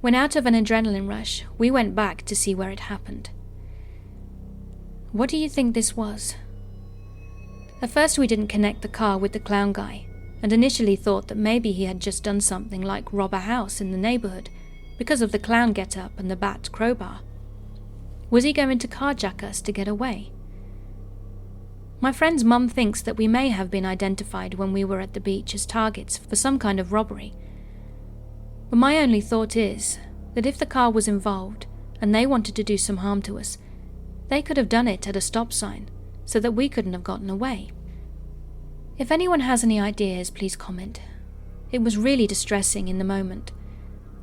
When out of an adrenaline rush, we went back to see where it happened. What do you think this was? At first we didn't connect the car with the clown guy, and initially thought that maybe he had just done something like rob a house in the neighborhood because of the clown get-up and the bat crowbar. Was he going to carjack us to get away? My friend's mum thinks that we may have been identified when we were at the beach as targets for some kind of robbery. But my only thought is that if the car was involved and they wanted to do some harm to us, they could have done it at a stop sign so that we couldn't have gotten away. If anyone has any ideas, please comment. It was really distressing in the moment,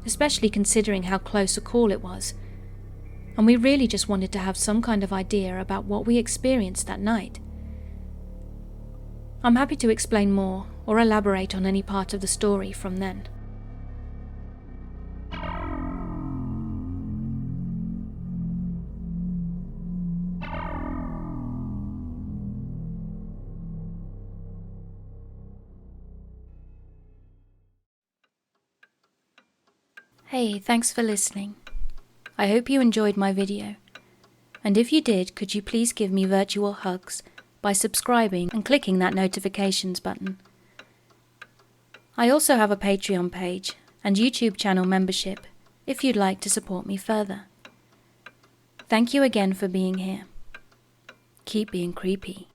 especially considering how close a call it was, and we really just wanted to have some kind of idea about what we experienced that night. I'm happy to explain more or elaborate on any part of the story from then. Hey, thanks for listening. I hope you enjoyed my video, and if you did, could you please give me virtual hugs by subscribing and clicking that notifications button. I also have a Patreon page and YouTube channel membership if you'd like to support me further. Thank you again for being here. Keep being creepy.